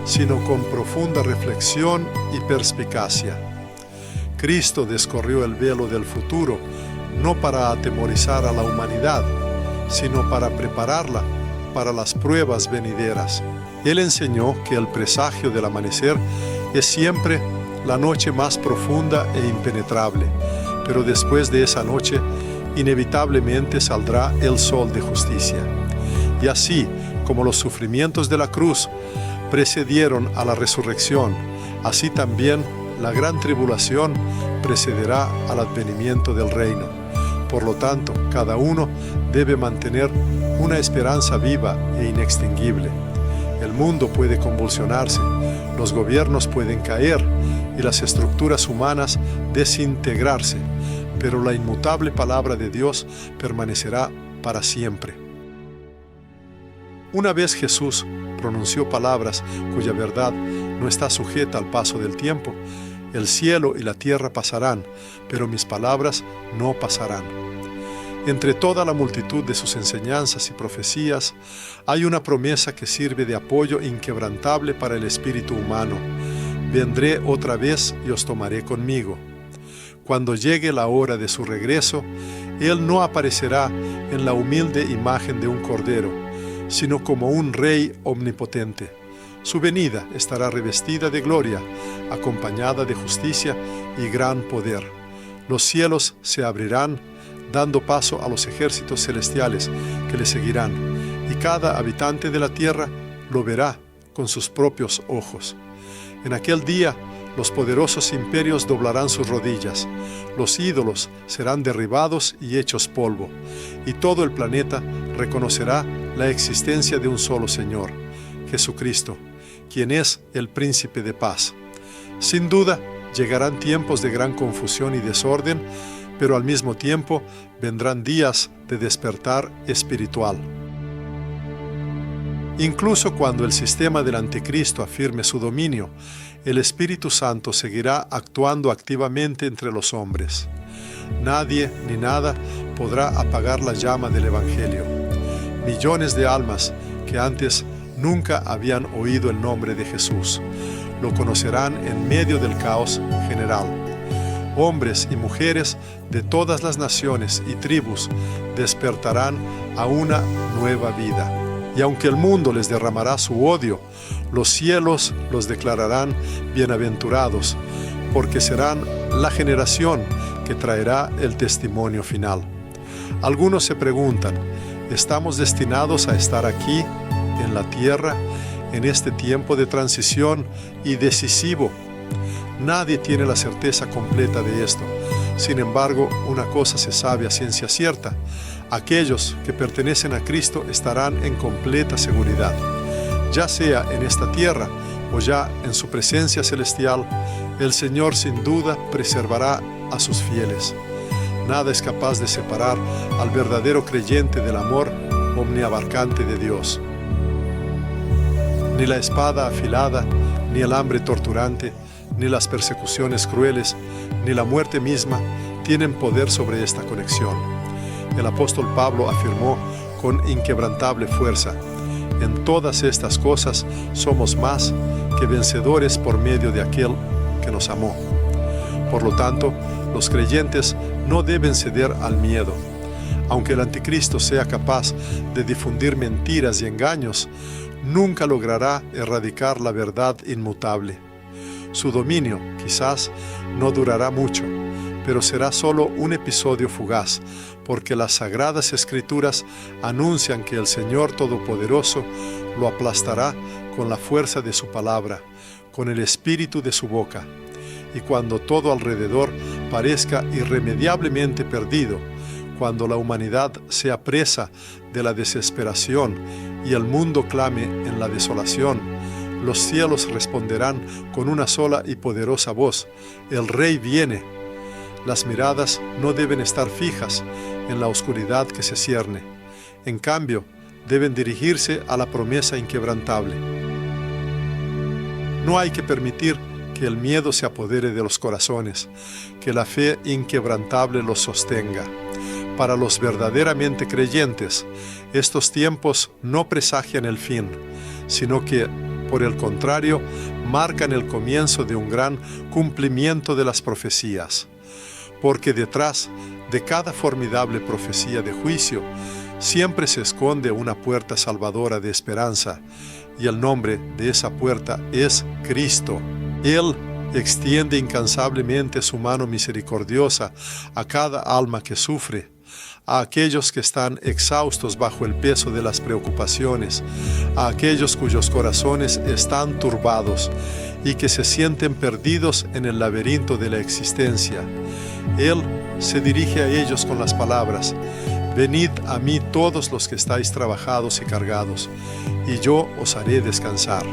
sino con profunda reflexión y perspicacia. Cristo descorrió el velo del futuro no para atemorizar a la humanidad, sino para prepararla para las pruebas venideras. Él enseñó que el presagio del amanecer es siempre la noche más profunda e impenetrable, pero después de esa noche, inevitablemente saldrá el sol de justicia. Y así como los sufrimientos de la cruz precedieron a la resurrección, así también la gran tribulación precederá al advenimiento del reino. Por lo tanto, cada uno debe mantener una esperanza viva e inextinguible. El mundo puede convulsionarse, los gobiernos pueden caer y las estructuras humanas desintegrarse, pero la inmutable palabra de Dios permanecerá para siempre. Una vez Jesús pronunció palabras cuya verdad no está sujeta al paso del tiempo. El cielo y la tierra pasarán, pero mis palabras no pasarán. Entre toda la multitud de sus enseñanzas y profecías, hay una promesa que sirve de apoyo inquebrantable para el espíritu humano. Vendré otra vez y os tomaré conmigo. Cuando llegue la hora de su regreso, Él no aparecerá en la humilde imagen de un cordero, sino como un rey omnipotente. Su venida estará revestida de gloria, acompañada de justicia y gran poder. Los cielos se abrirán, dando paso a los ejércitos celestiales que le seguirán, y cada habitante de la tierra lo verá con sus propios ojos. En aquel día, los poderosos imperios doblarán sus rodillas, los ídolos serán derribados y hechos polvo, y todo el planeta reconocerá la existencia de un solo Señor, Jesucristo, quien es el príncipe de paz. Sin duda, llegarán tiempos de gran confusión y desorden, pero al mismo tiempo vendrán días de despertar espiritual. Incluso cuando el sistema del anticristo afirme su dominio, el Espíritu Santo seguirá actuando activamente entre los hombres. Nadie ni nada podrá apagar la llama del Evangelio. Millones de almas que antes nunca habían oído el nombre de Jesús lo conocerán en medio del caos general. Hombres y mujeres de todas las naciones y tribus despertarán a una nueva vida. Y aunque el mundo les derramará su odio, los cielos los declararán bienaventurados, porque serán la generación que traerá el testimonio final. Algunos se preguntan, ¿estamos destinados a estar aquí, en la tierra, en este tiempo de transición y decisivo? Nadie tiene la certeza completa de esto. Sin embargo, una cosa se sabe a ciencia cierta: aquellos que pertenecen a Cristo estarán en completa seguridad. Ya sea en esta tierra o ya en su presencia celestial, el Señor sin duda preservará a sus fieles. Nada es capaz de separar al verdadero creyente del amor omniabarcante de Dios. Ni la espada afilada, ni el hambre torturante, ni las persecuciones crueles, ni la muerte misma tienen poder sobre esta conexión. El apóstol Pablo afirmó con inquebrantable fuerza: en todas estas cosas somos más que vencedores por medio de aquel que nos amó. Por lo tanto, los creyentes no deben ceder al miedo. Aunque el anticristo sea capaz de difundir mentiras y engaños, nunca logrará erradicar la verdad inmutable. Su dominio quizás no durará mucho, pero será solo un episodio fugaz, porque las Sagradas Escrituras anuncian que el Señor Todopoderoso lo aplastará con la fuerza de su palabra, con el espíritu de su boca. Y cuando todo alrededor parezca irremediablemente perdido, cuando la humanidad sea presa de la desesperación y el mundo clame en la desolación, los cielos responderán con una sola y poderosa voz: el Rey viene. Las miradas no deben estar fijas en la oscuridad que se cierne. En cambio, deben dirigirse a la promesa inquebrantable. No hay que permitir que el miedo se apodere de los corazones, que la fe inquebrantable los sostenga. Para los verdaderamente creyentes, estos tiempos no presagian el fin, sino que, por el contrario, marcan el comienzo de un gran cumplimiento de las profecías. Porque detrás de cada formidable profecía de juicio, siempre se esconde una puerta salvadora de esperanza, y el nombre de esa puerta es Cristo. Él Extiende incansablemente su mano misericordiosa a cada alma que sufre, a aquellos que están exhaustos bajo el peso de las preocupaciones, a aquellos cuyos corazones están turbados y que se sienten perdidos en el laberinto de la existencia. Él se dirige a ellos con las palabras: venid a mí todos los que estáis trabajados y cargados, y yo os haré descansar.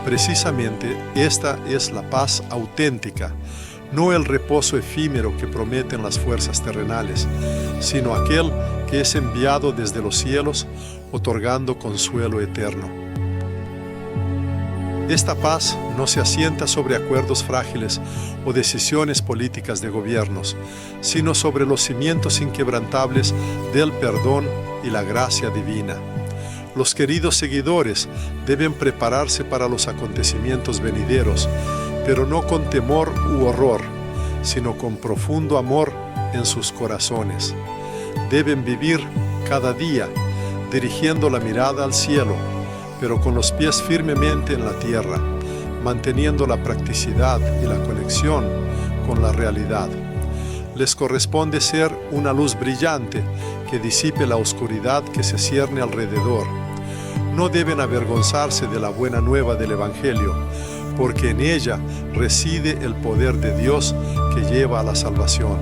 Precisamente esta es la paz auténtica, no el reposo efímero que prometen las fuerzas terrenales, sino aquel que es enviado desde los cielos, otorgando consuelo eterno. Esta paz no se asienta sobre acuerdos frágiles o decisiones políticas de gobiernos, sino sobre los cimientos inquebrantables del perdón y la gracia divina. Los queridos seguidores deben prepararse para los acontecimientos venideros, pero no con temor u horror, sino con profundo amor en sus corazones. Deben vivir cada día dirigiendo la mirada al cielo, pero con los pies firmemente en la tierra, manteniendo la practicidad y la conexión con la realidad. Les corresponde ser una luz brillante que disipe la oscuridad que se cierne alrededor. No deben avergonzarse de la buena nueva del Evangelio, porque en ella reside el poder de Dios que lleva a la salvación.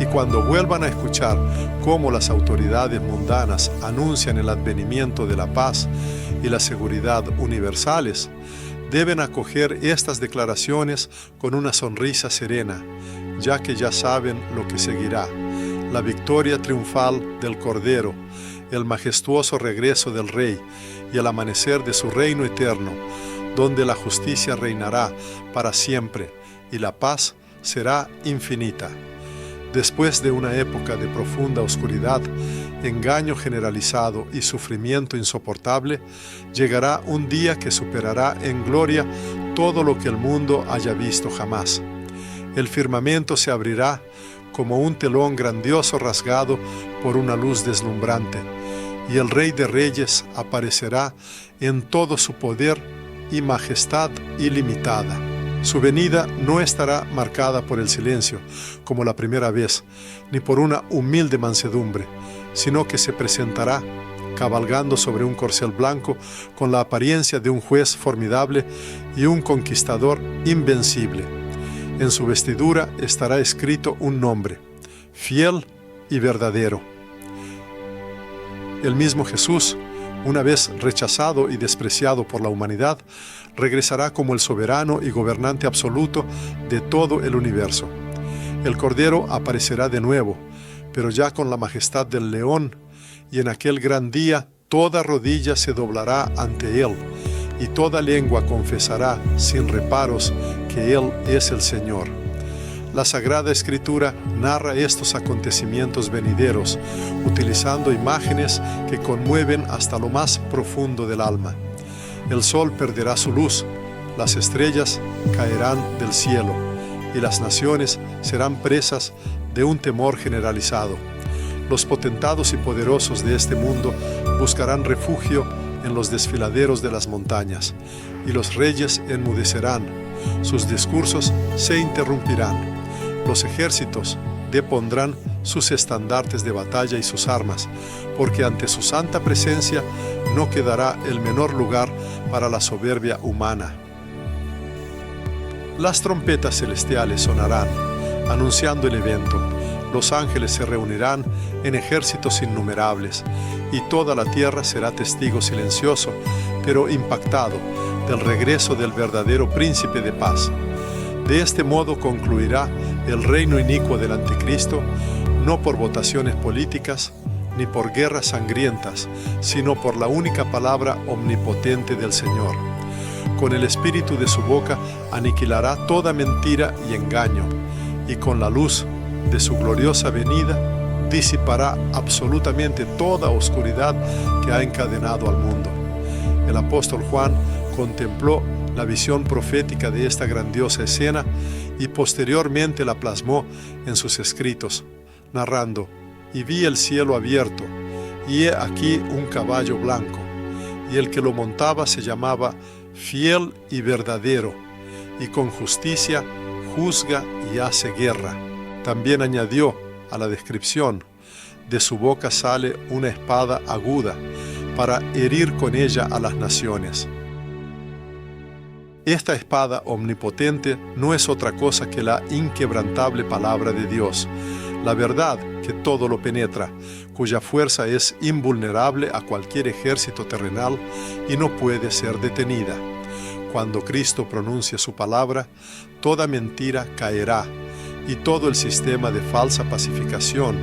Y cuando vuelvan a escuchar cómo las autoridades mundanas anuncian el advenimiento de la paz y la seguridad universales, deben acoger estas declaraciones con una sonrisa serena, ya que ya saben lo que seguirá: la victoria triunfal del Cordero, el majestuoso regreso del Rey y el amanecer de su reino eterno, donde la justicia reinará para siempre y la paz será infinita. Después de una época de profunda oscuridad, engaño generalizado y sufrimiento insoportable, llegará un día que superará en gloria todo lo que el mundo haya visto jamás. El firmamento se abrirá como un telón grandioso rasgado por una luz deslumbrante, y el Rey de Reyes aparecerá en todo su poder y majestad ilimitada. Su venida no estará marcada por el silencio, como la primera vez, ni por una humilde mansedumbre, sino que se presentará cabalgando sobre un corcel blanco con la apariencia de un juez formidable y un conquistador invencible. En su vestidura estará escrito un nombre: fiel y verdadero. El mismo Jesús, una vez rechazado y despreciado por la humanidad, regresará como el soberano y gobernante absoluto de todo el universo. El Cordero aparecerá de nuevo, pero ya con la majestad del león, y en aquel gran día toda rodilla se doblará ante él, y toda lengua confesará sin reparos que Él es el Señor. La Sagrada Escritura narra estos acontecimientos venideros, utilizando imágenes que conmueven hasta lo más profundo del alma. El sol perderá su luz, las estrellas caerán del cielo, y las naciones serán presas de un temor generalizado. Los potentados y poderosos de este mundo buscarán refugio en los desfiladeros de las montañas, y los reyes enmudecerán, sus discursos se interrumpirán. Los ejércitos depondrán sus estandartes de batalla y sus armas, porque ante su santa presencia no quedará el menor lugar para la soberbia humana. Las trompetas celestiales sonarán, anunciando el evento. Los ángeles se reunirán en ejércitos innumerables, y toda la tierra será testigo silencioso, pero impactado, del regreso del verdadero príncipe de paz. De este modo concluirá el reino inicuo del Anticristo, no por votaciones políticas, ni por guerras sangrientas, sino por la única palabra omnipotente del Señor. Con el espíritu de su boca aniquilará toda mentira y engaño, y con la luz de su gloriosa venida disipará absolutamente toda oscuridad que ha encadenado al mundo. El apóstol Juan contempló la visión profética de esta grandiosa escena y posteriormente la plasmó en sus escritos, narrando: «Y vi el cielo abierto, y he aquí un caballo blanco, y el que lo montaba se llamaba fiel y verdadero, y con justicia juzga y hace guerra. También añadió a la descripción: de su boca sale una espada aguda para herir con ella a las naciones. Esta espada omnipotente no es otra cosa que la inquebrantable palabra de Dios, la verdad que todo lo penetra, cuya fuerza es invulnerable a cualquier ejército terrenal y no puede ser detenida. Cuando Cristo pronuncie su palabra, toda mentira caerá y todo el sistema de falsa pacificación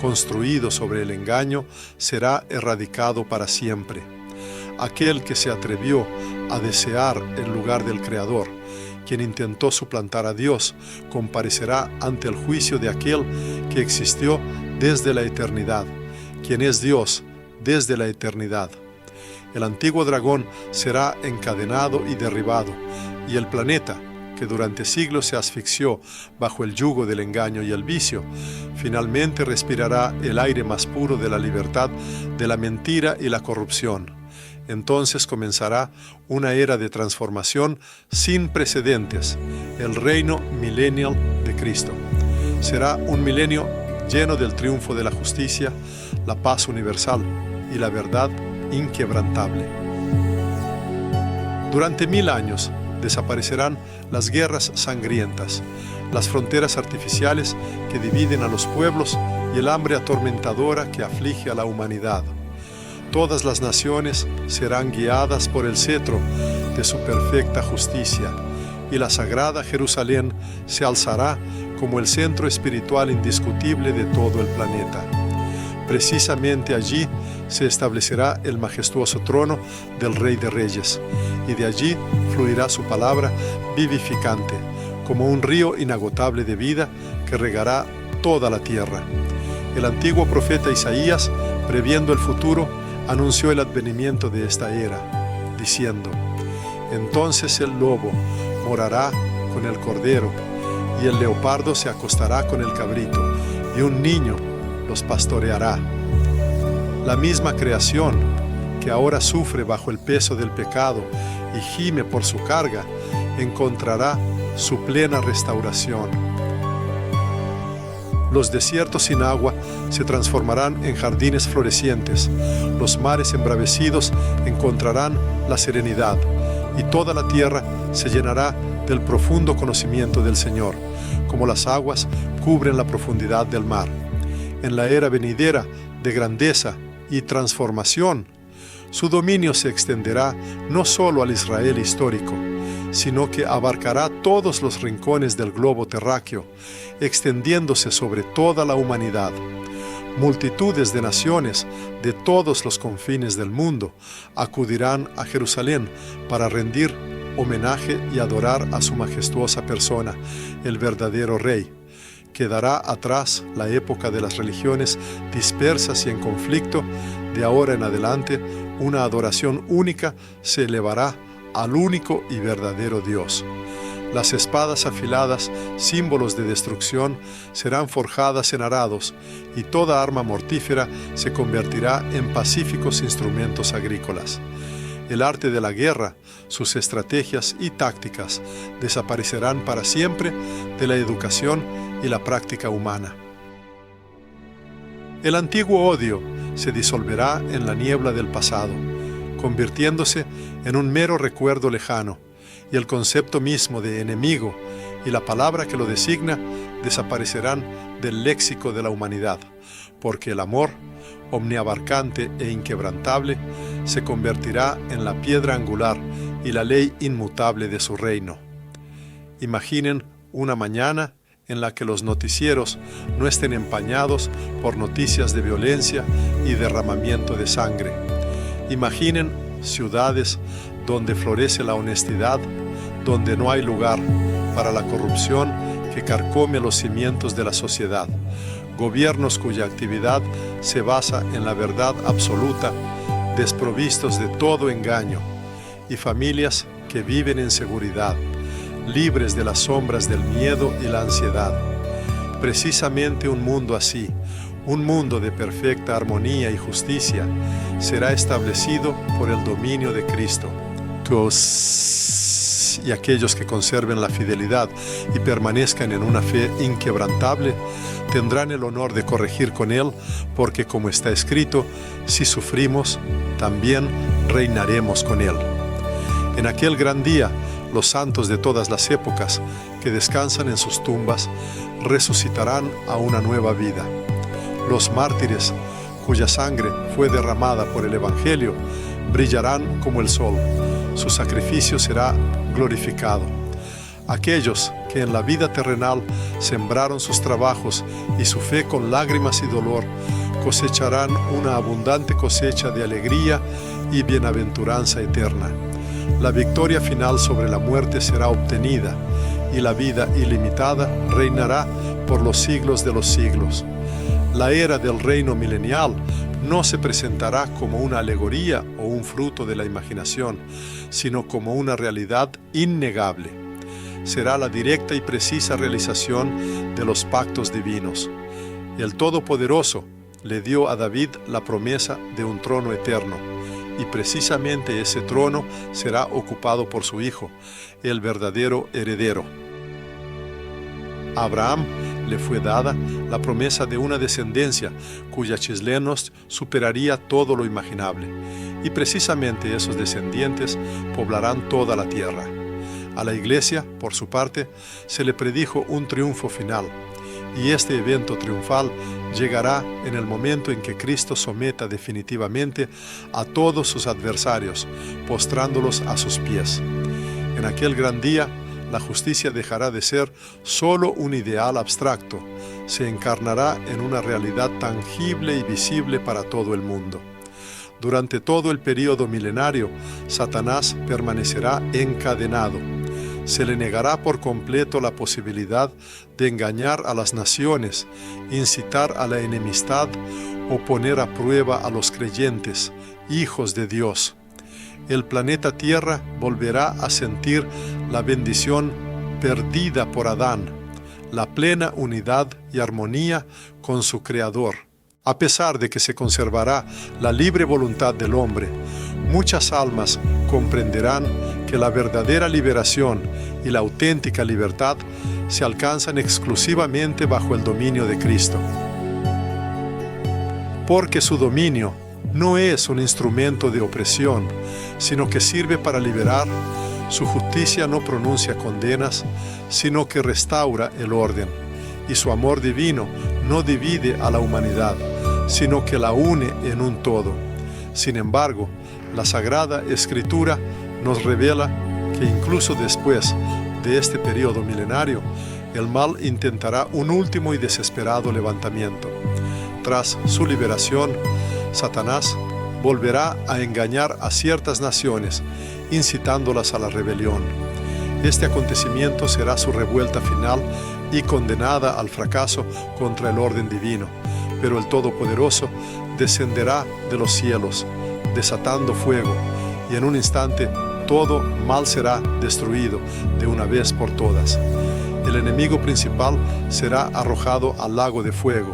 construido sobre el engaño será erradicado para siempre. Aquel que se atrevió a desear el lugar del Creador, quien intentó suplantar a Dios, comparecerá ante el juicio de aquel que existió desde la eternidad, quien es Dios desde la eternidad. El antiguo dragón será encadenado y derribado, y el planeta, que durante siglos se asfixió bajo el yugo del engaño y el vicio, finalmente respirará el aire más puro de la libertad, de la mentira y la corrupción. Entonces comenzará una era de transformación sin precedentes, el reino millennial de Cristo. Será un milenio lleno del triunfo de la justicia, la paz universal y la verdad inquebrantable. Durante 1000 años desaparecerán las guerras sangrientas, las fronteras artificiales que dividen a los pueblos y el hambre atormentadora que aflige a la humanidad. Todas las naciones serán guiadas por el cetro de su perfecta justicia, y la sagrada Jerusalén se alzará como el centro espiritual indiscutible de todo el planeta. Precisamente allí se establecerá el majestuoso trono del Rey de Reyes, y de allí fluirá su palabra vivificante, como un río inagotable de vida que regará toda la tierra. El antiguo profeta Isaías, previendo el futuro, anunció el advenimiento de esta era, diciendo: entonces el lobo morará con el cordero, y el leopardo se acostará con el cabrito, y un niño los pastoreará. La misma creación, que ahora sufre bajo el peso del pecado y gime por su carga, encontrará su plena restauración. Los desiertos sin agua se transformarán en jardines florecientes, los mares embravecidos encontrarán la serenidad, y toda la tierra se llenará del profundo conocimiento del Señor, como las aguas cubren la profundidad del mar. En la era venidera de grandeza y transformación, su dominio se extenderá no solo al Israel histórico, sino que abarcará todos los rincones del globo terráqueo, extendiéndose sobre toda la humanidad. Multitudes de naciones de todos los confines del mundo acudirán a Jerusalén para rendir homenaje y adorar a su majestuosa persona, el verdadero Rey. Quedará atrás la época de las religiones dispersas y en conflicto. De ahora en adelante, una adoración única se elevará al único y verdadero Dios. Las espadas afiladas, símbolos de destrucción, serán forjadas en arados, y toda arma mortífera se convertirá en pacíficos instrumentos agrícolas. El arte de la guerra, sus estrategias y tácticas desaparecerán para siempre de la educación y la práctica humana. El antiguo odio se disolverá en la niebla del pasado, convirtiéndose en un mero recuerdo lejano, y el concepto mismo de enemigo y la palabra que lo designa desaparecerán del léxico de la humanidad, porque el amor, omniabarcante e inquebrantable, se convertirá en la piedra angular y la ley inmutable de su reino. Imaginen una mañana en la que los noticieros no estén empañados por noticias de violencia y derramamiento de sangre. Imaginen ciudades donde florece la honestidad, donde no hay lugar para la corrupción que carcome los cimientos de la sociedad, gobiernos cuya actividad se basa en la verdad absoluta, desprovistos de todo engaño, y familias que viven en seguridad, libres de las sombras del miedo y la ansiedad. Precisamente un mundo así, un mundo de perfecta armonía y justicia, será establecido por el dominio de Cristo. y aquellos que conserven la fidelidad y permanezcan en una fe inquebrantable, tendrán el honor de corregir con Él, porque como está escrito, si sufrimos, también reinaremos con Él. En aquel gran día, los santos de todas las épocas que descansan en sus tumbas resucitarán a una nueva vida. Los mártires, cuya sangre fue derramada por el Evangelio, brillarán como el sol. Su sacrificio será glorificado. Aquellos que en la vida terrenal sembraron sus trabajos y su fe con lágrimas y dolor, cosecharán una abundante cosecha de alegría y bienaventuranza eterna. La victoria final sobre la muerte será obtenida y la vida ilimitada reinará por los siglos de los siglos. La era del reino milenial no se presentará como una alegoría o un fruto de la imaginación, sino como una realidad innegable. Será la directa y precisa realización de los pactos divinos. El Todopoderoso le dio a David la promesa de un trono eterno, y precisamente ese trono será ocupado por su hijo, el verdadero heredero. A Abraham le fue dada la promesa de una descendencia cuya chislenos superaría todo lo imaginable, y precisamente esos descendientes poblarán toda la tierra. A la Iglesia, por su parte, se le predijo un triunfo final, y este evento triunfal llegará en el momento en que Cristo someta definitivamente a todos sus adversarios, postrándolos a sus pies. En aquel gran día, la justicia dejará de ser solo un ideal abstracto, se encarnará en una realidad tangible y visible para todo el mundo. Durante todo el período milenario, Satanás permanecerá encadenado. Se le negará por completo la posibilidad de engañar a las naciones, incitar a la enemistad o poner a prueba a los creyentes, hijos de Dios. El planeta Tierra volverá a sentir la bendición perdida por Adán, la plena unidad y armonía con su Creador. A pesar de que se conservará la libre voluntad del hombre, muchas almas comprenderán que la verdadera liberación y la auténtica libertad se alcanzan exclusivamente bajo el dominio de Cristo. Porque su dominio no es un instrumento de opresión, sino que sirve para liberar. Su justicia no pronuncia condenas, sino que restaura el orden. Y su amor divino no divide a la humanidad, sino que la une en un todo. Sin embargo, la Sagrada Escritura nos revela que incluso después de este periodo milenario, el mal intentará un último y desesperado levantamiento. Tras su liberación, Satanás volverá a engañar a ciertas naciones, incitándolas a la rebelión. Este acontecimiento será su revuelta final y condenada al fracaso contra el orden divino, pero el Todopoderoso descenderá de los cielos, desatando fuego, y en un instante todo mal será destruido de una vez por todas. El enemigo principal será arrojado al lago de fuego,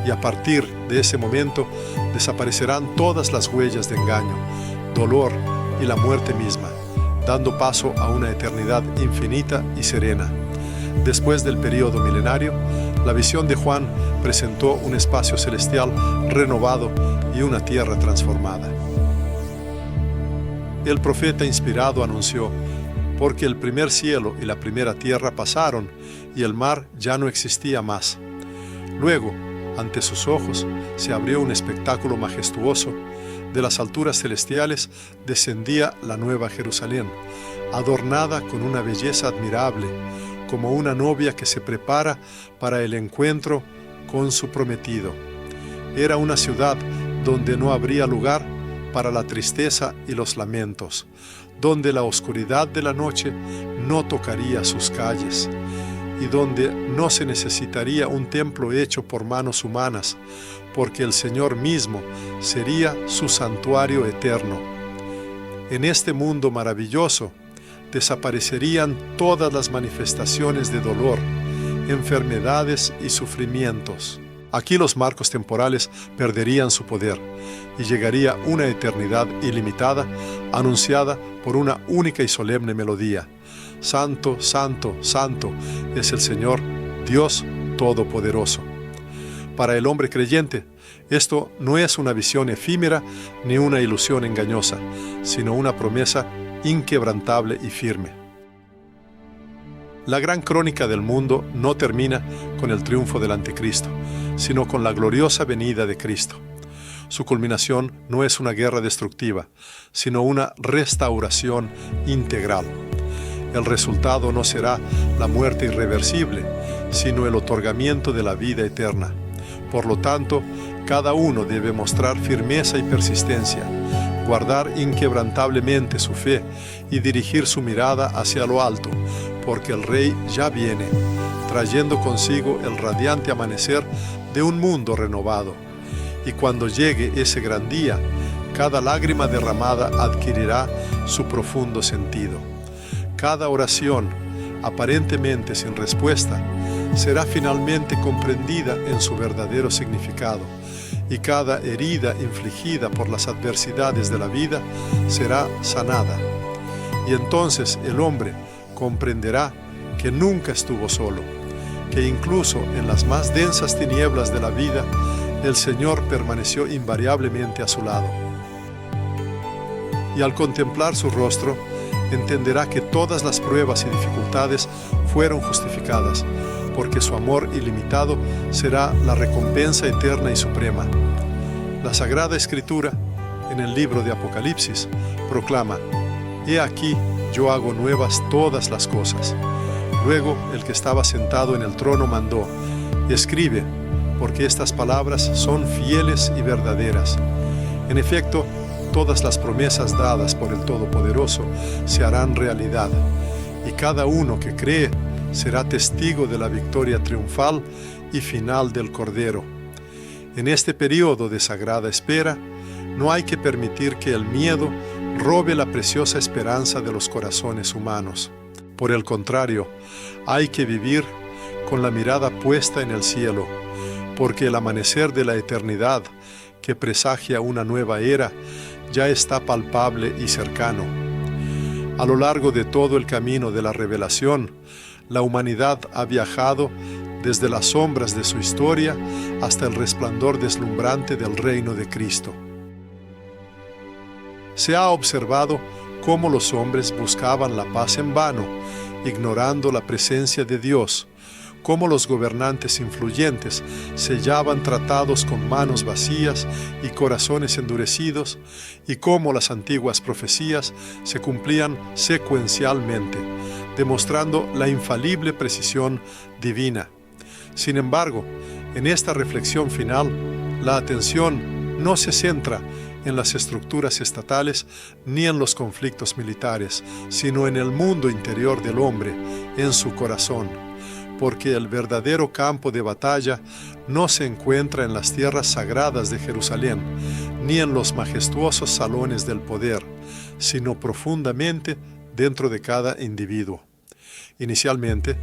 y a partir de ese momento desaparecerán todas las huellas de engaño, dolor y la muerte misma, dando paso a una eternidad infinita y serena. Después del período milenario, la visión de Juan presentó un espacio celestial renovado y una tierra transformada. El profeta inspirado anunció: porque el primer cielo y la primera tierra pasaron, y el mar ya no existía más. Luego, ante sus ojos, se abrió un espectáculo majestuoso. De las alturas celestiales descendía la nueva Jerusalén, adornada con una belleza admirable, como una novia que se prepara para el encuentro con su prometido. Era una ciudad donde no habría lugar para la tristeza y los lamentos, donde la oscuridad de la noche no tocaría sus calles, y donde no se necesitaría un templo hecho por manos humanas, porque el Señor mismo sería su santuario eterno. En este mundo maravilloso desaparecerían todas las manifestaciones de dolor, enfermedades y sufrimientos. Aquí los marcos temporales perderían su poder y llegaría una eternidad ilimitada anunciada por una única y solemne melodía: Santo, Santo, Santo es el Señor, Dios Todopoderoso. Para el hombre creyente, esto no es una visión efímera ni una ilusión engañosa, sino una promesa inquebrantable y firme. La gran crónica del mundo no termina con el triunfo del anticristo, sino con la gloriosa venida de Cristo. Su culminación no es una guerra destructiva, sino una restauración integral. El resultado no será la muerte irreversible, sino el otorgamiento de la vida eterna. Por lo tanto, cada uno debe mostrar firmeza y persistencia, guardar inquebrantablemente su fe y dirigir su mirada hacia lo alto, porque el Rey ya viene, trayendo consigo el radiante amanecer de un mundo renovado. Y cuando llegue ese gran día, cada lágrima derramada adquirirá su profundo sentido. Cada oración, aparentemente sin respuesta, será finalmente comprendida en su verdadero significado, y cada herida infligida por las adversidades de la vida será sanada. Y entonces el hombre comprenderá que nunca estuvo solo, que incluso en las más densas tinieblas de la vida, el Señor permaneció invariablemente a su lado. Y al contemplar su rostro, entenderá que todas las pruebas y dificultades fueron justificadas, porque su amor ilimitado será la recompensa eterna y suprema. La Sagrada Escritura, en el libro de Apocalipsis, proclama: «He aquí, yo hago nuevas todas las cosas». Luego, el que estaba sentado en el trono mandó: «Escribe, porque estas palabras son fieles y verdaderas». En efecto, todas las promesas dadas por el Todopoderoso se harán realidad, y cada uno que cree será testigo de la victoria triunfal y final del Cordero. En este periodo de sagrada espera, no hay que permitir que el miedo robe la preciosa esperanza de los corazones humanos. Por el contrario, hay que vivir con la mirada puesta en el cielo, porque el amanecer de la eternidad, que presagia una nueva era, ya está palpable y cercano. A lo largo de todo el camino de la revelación, la humanidad ha viajado desde las sombras de su historia hasta el resplandor deslumbrante del reino de Cristo. Se ha observado cómo los hombres buscaban la paz en vano, ignorando la presencia de Dios, cómo los gobernantes influyentes sellaban tratados con manos vacías y corazones endurecidos, y cómo las antiguas profecías se cumplían secuencialmente, demostrando la infalible precisión divina. Sin embargo, en esta reflexión final, la atención no se centra en las estructuras estatales ni en los conflictos militares, sino en el mundo interior del hombre, en su corazón, porque el verdadero campo de batalla no se encuentra en las tierras sagradas de Jerusalén, ni en los majestuosos salones del poder, sino profundamente dentro de cada individuo. Inicialmente,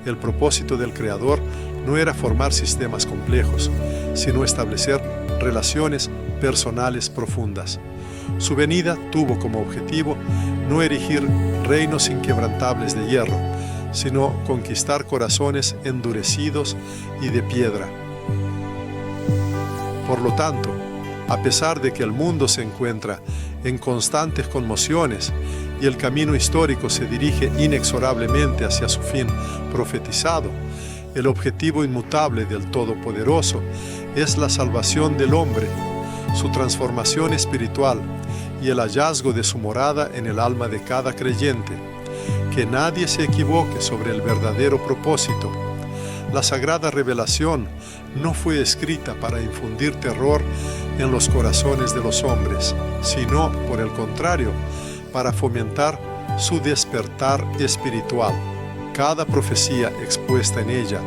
el propósito del Creador no era formar sistemas complejos, sino establecer relaciones personales profundas. Su venida tuvo como objetivo no erigir reinos inquebrantables de hierro, sino conquistar corazones endurecidos y de piedra. Por lo tanto, a pesar de que el mundo se encuentra en constantes conmociones y el camino histórico se dirige inexorablemente hacia su fin profetizado, el objetivo inmutable del Todopoderoso es la salvación del hombre, su transformación espiritual y el hallazgo de su morada en el alma de cada creyente. Que nadie se equivoque sobre el verdadero propósito. La sagrada revelación no fue escrita para infundir terror en los corazones de los hombres, sino, por el contrario, para fomentar su despertar espiritual. Cada profecía expuesta en ella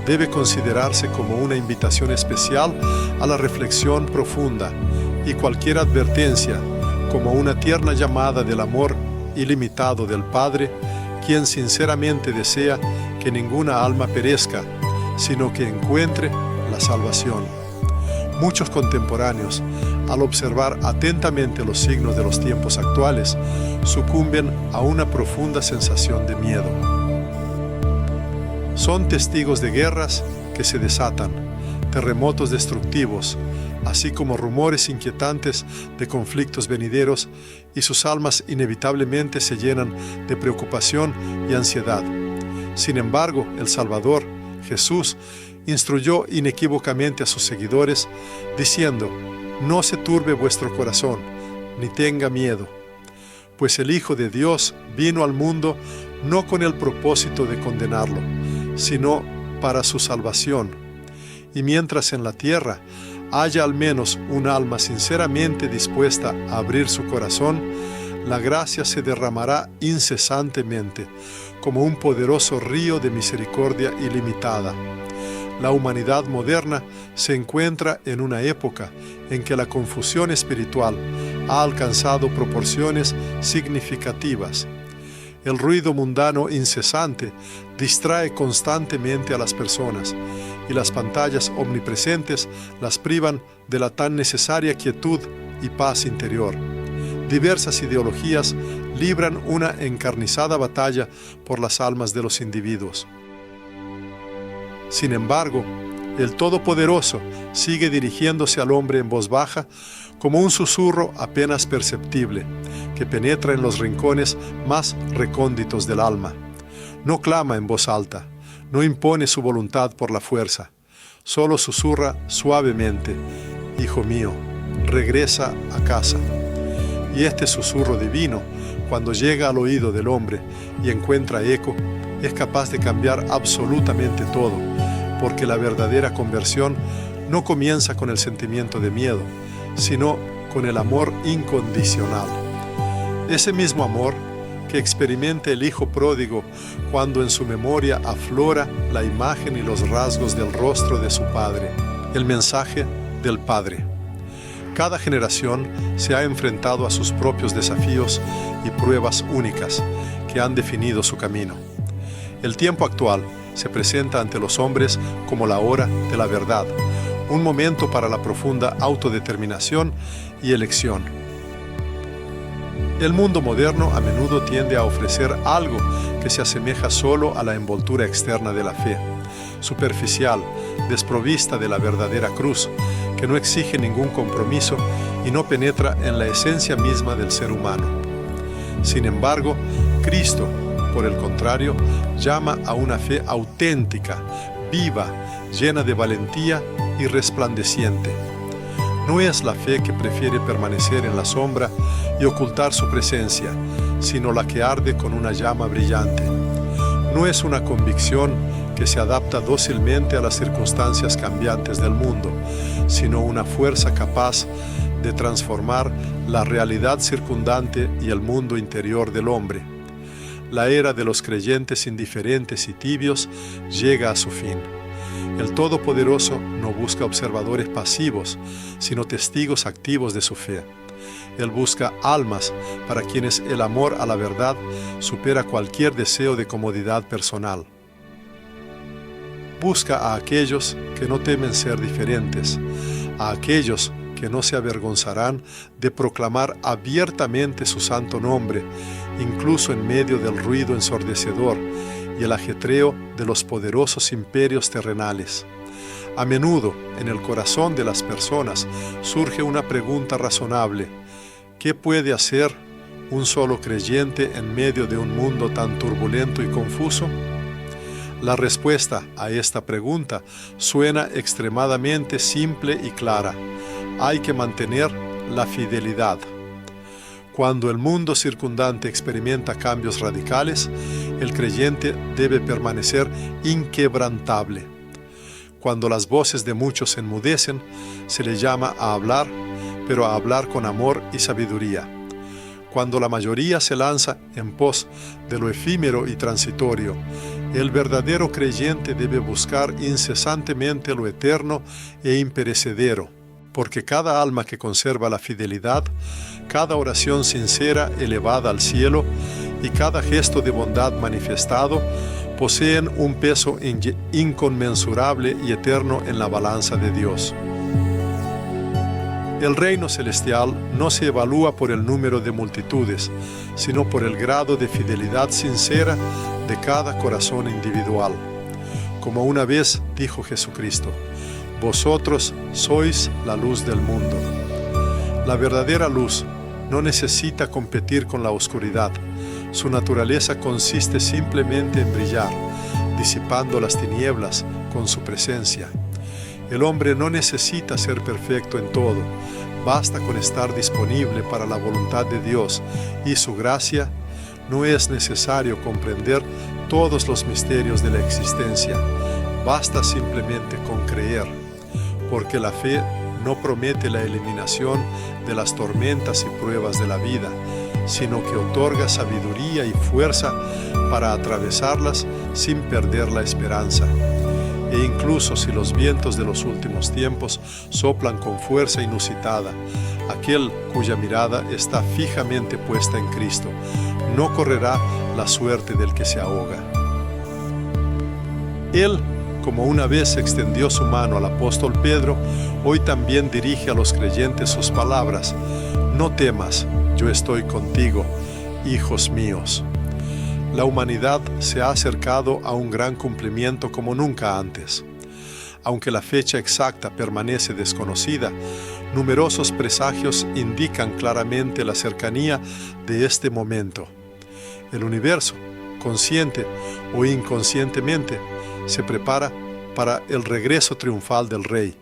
debe considerarse como una invitación especial a la reflexión profunda, y cualquier advertencia como una tierna llamada del amor ilimitado del Padre, quien sinceramente desea que ninguna alma perezca, sino que encuentre la salvación. Muchos contemporáneos, al observar atentamente los signos de los tiempos actuales, sucumben a una profunda sensación de miedo. Son testigos de guerras que se desatan, terremotos destructivos, así como rumores inquietantes de conflictos venideros, y sus almas inevitablemente se llenan de preocupación y ansiedad. Sin embargo, el Salvador, Jesús, instruyó inequívocamente a sus seguidores, diciendo: «No se turbe vuestro corazón, ni tenga miedo, pues el Hijo de Dios vino al mundo no con el propósito de condenarlo, sino para su salvación. Y mientras en la tierra haya al menos un alma sinceramente dispuesta a abrir su corazón, la gracia se derramará incesantemente, como un poderoso río de misericordia ilimitada». La humanidad moderna se encuentra en una época en que la confusión espiritual ha alcanzado proporciones significativas. El ruido mundano incesante distrae constantemente a las personas, y las pantallas omnipresentes las privan de la tan necesaria quietud y paz interior. Diversas ideologías libran una encarnizada batalla por las almas de los individuos. Sin embargo, el Todopoderoso sigue dirigiéndose al hombre en voz baja, como un susurro apenas perceptible, que penetra en los rincones más recónditos del alma. No clama en voz alta, no impone su voluntad por la fuerza, solo susurra suavemente: «Hijo mío, regresa a casa». Y este susurro divino, cuando llega al oído del hombre y encuentra eco, es capaz de cambiar absolutamente todo, porque la verdadera conversión no comienza con el sentimiento de miedo, sino con el amor incondicional. Ese mismo amor que experimenta el hijo pródigo cuando en su memoria aflora la imagen y los rasgos del rostro de su padre, el mensaje del Padre. Cada generación se ha enfrentado a sus propios desafíos y pruebas únicas que han definido su camino. El tiempo actual se presenta ante los hombres como la hora de la verdad, un momento para la profunda autodeterminación y elección. El mundo moderno a menudo tiende a ofrecer algo que se asemeja solo a la envoltura externa de la fe, superficial, desprovista de la verdadera cruz, que no exige ningún compromiso y no penetra en la esencia misma del ser humano. Sin embargo, Cristo, por el contrario, llama a una fe auténtica, viva, llena de valentía y resplandeciente. No es la fe que prefiere permanecer en la sombra y ocultar su presencia, sino la que arde con una llama brillante. No es una convicción que se adapta dócilmente a las circunstancias cambiantes del mundo, sino una fuerza capaz de transformar la realidad circundante y el mundo interior del hombre. La era de los creyentes indiferentes y tibios llega a su fin. El Todopoderoso no busca observadores pasivos, sino testigos activos de su fe. Él busca almas para quienes el amor a la verdad supera cualquier deseo de comodidad personal. Busca a aquellos que no temen ser diferentes, a aquellos que no se avergonzarán de proclamar abiertamente su santo nombre, incluso en medio del ruido ensordecedor y el ajetreo de los poderosos imperios terrenales. A menudo, en el corazón de las personas surge una pregunta razonable: ¿qué puede hacer un solo creyente en medio de un mundo tan turbulento y confuso? La respuesta a esta pregunta suena extremadamente simple y clara: hay que mantener la fidelidad. Cuando el mundo circundante experimenta cambios radicales, el creyente debe permanecer inquebrantable. Cuando las voces de muchos se enmudecen, se le llama a hablar, pero a hablar con amor y sabiduría. Cuando la mayoría se lanza en pos de lo efímero y transitorio, el verdadero creyente debe buscar incesantemente lo eterno e imperecedero, porque cada alma que conserva la fidelidad, cada oración sincera elevada al cielo y cada gesto de bondad manifestado poseen un peso inconmensurable y eterno en la balanza de Dios. El reino celestial no se evalúa por el número de multitudes, sino por el grado de fidelidad sincera de cada corazón individual. Como una vez dijo Jesucristo: vosotros sois la luz del mundo. La verdadera luz no necesita competir con la oscuridad. Su naturaleza consiste simplemente en brillar, disipando las tinieblas con su presencia. El hombre no necesita ser perfecto en todo, basta con estar disponible para la voluntad de Dios y su gracia. No es necesario comprender todos los misterios de la existencia, basta simplemente con creer, porque la fe no promete la eliminación de las tormentas y pruebas de la vida, sino que otorga sabiduría y fuerza para atravesarlas sin perder la esperanza. E incluso si los vientos de los últimos tiempos soplan con fuerza inusitada, aquel cuya mirada está fijamente puesta en Cristo no correrá la suerte del que se ahoga. Él, como una vez extendió su mano al apóstol Pedro, hoy también dirige a los creyentes sus palabras: no temas, yo estoy contigo, hijos míos. La humanidad se ha acercado a un gran cumplimiento como nunca antes. Aunque la fecha exacta permanece desconocida, numerosos presagios indican claramente la cercanía de este momento. El universo, consciente o inconscientemente, se prepara para el regreso triunfal del Rey.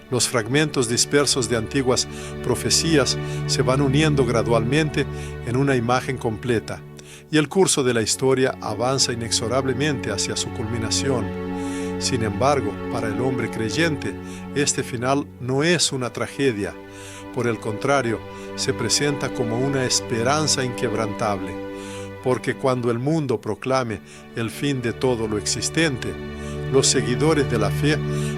Los fragmentos dispersos de antiguas profecías se van uniendo gradualmente en una imagen completa, y el curso de la historia avanza inexorablemente hacia su culminación. Sin embargo, para el hombre creyente, este final no es una tragedia. Por el contrario, se presenta como una esperanza inquebrantable, porque cuando el mundo proclame el fin de todo lo existente, los seguidores de la fe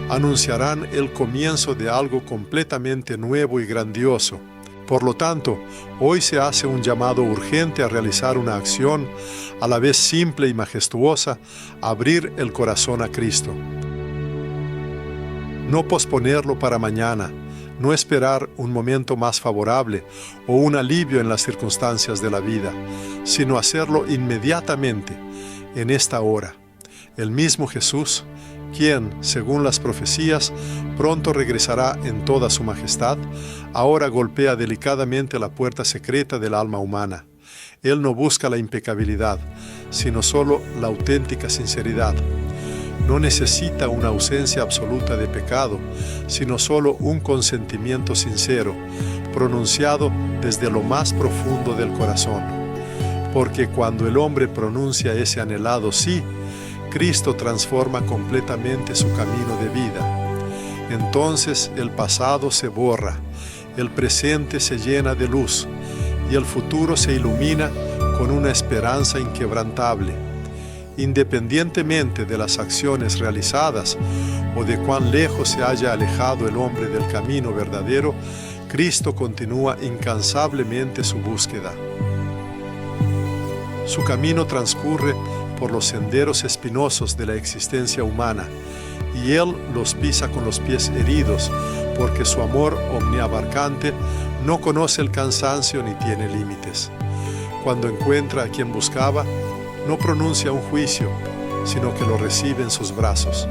anunciarán el comienzo de algo completamente nuevo y grandioso. Por lo tanto, hoy se hace un llamado urgente a realizar una acción, a la vez simple y majestuosa: abrir el corazón a Cristo. No posponerlo para mañana, no esperar un momento más favorable o un alivio en las circunstancias de la vida, sino hacerlo inmediatamente, en esta hora. El mismo Jesús, quien, según las profecías, pronto regresará en toda su majestad, ahora golpea delicadamente la puerta secreta del alma humana. Él no busca la impecabilidad, sino solo la auténtica sinceridad. No necesita una ausencia absoluta de pecado, sino solo un consentimiento sincero, pronunciado desde lo más profundo del corazón. Porque cuando el hombre pronuncia ese anhelado sí, Cristo transforma completamente su camino de vida. Entonces el pasado se borra, el presente se llena de luz y el futuro se ilumina con una esperanza inquebrantable. Independientemente de las acciones realizadas o de cuán lejos se haya alejado el hombre del camino verdadero, Cristo continúa incansablemente su búsqueda. Su camino transcurre por los senderos espinosos de la existencia humana, y Él los pisa con los pies heridos, porque su amor omniabarcante no conoce el cansancio ni tiene límites. Cuando encuentra a quien buscaba, no pronuncia un juicio, sino que lo recibe en sus brazos.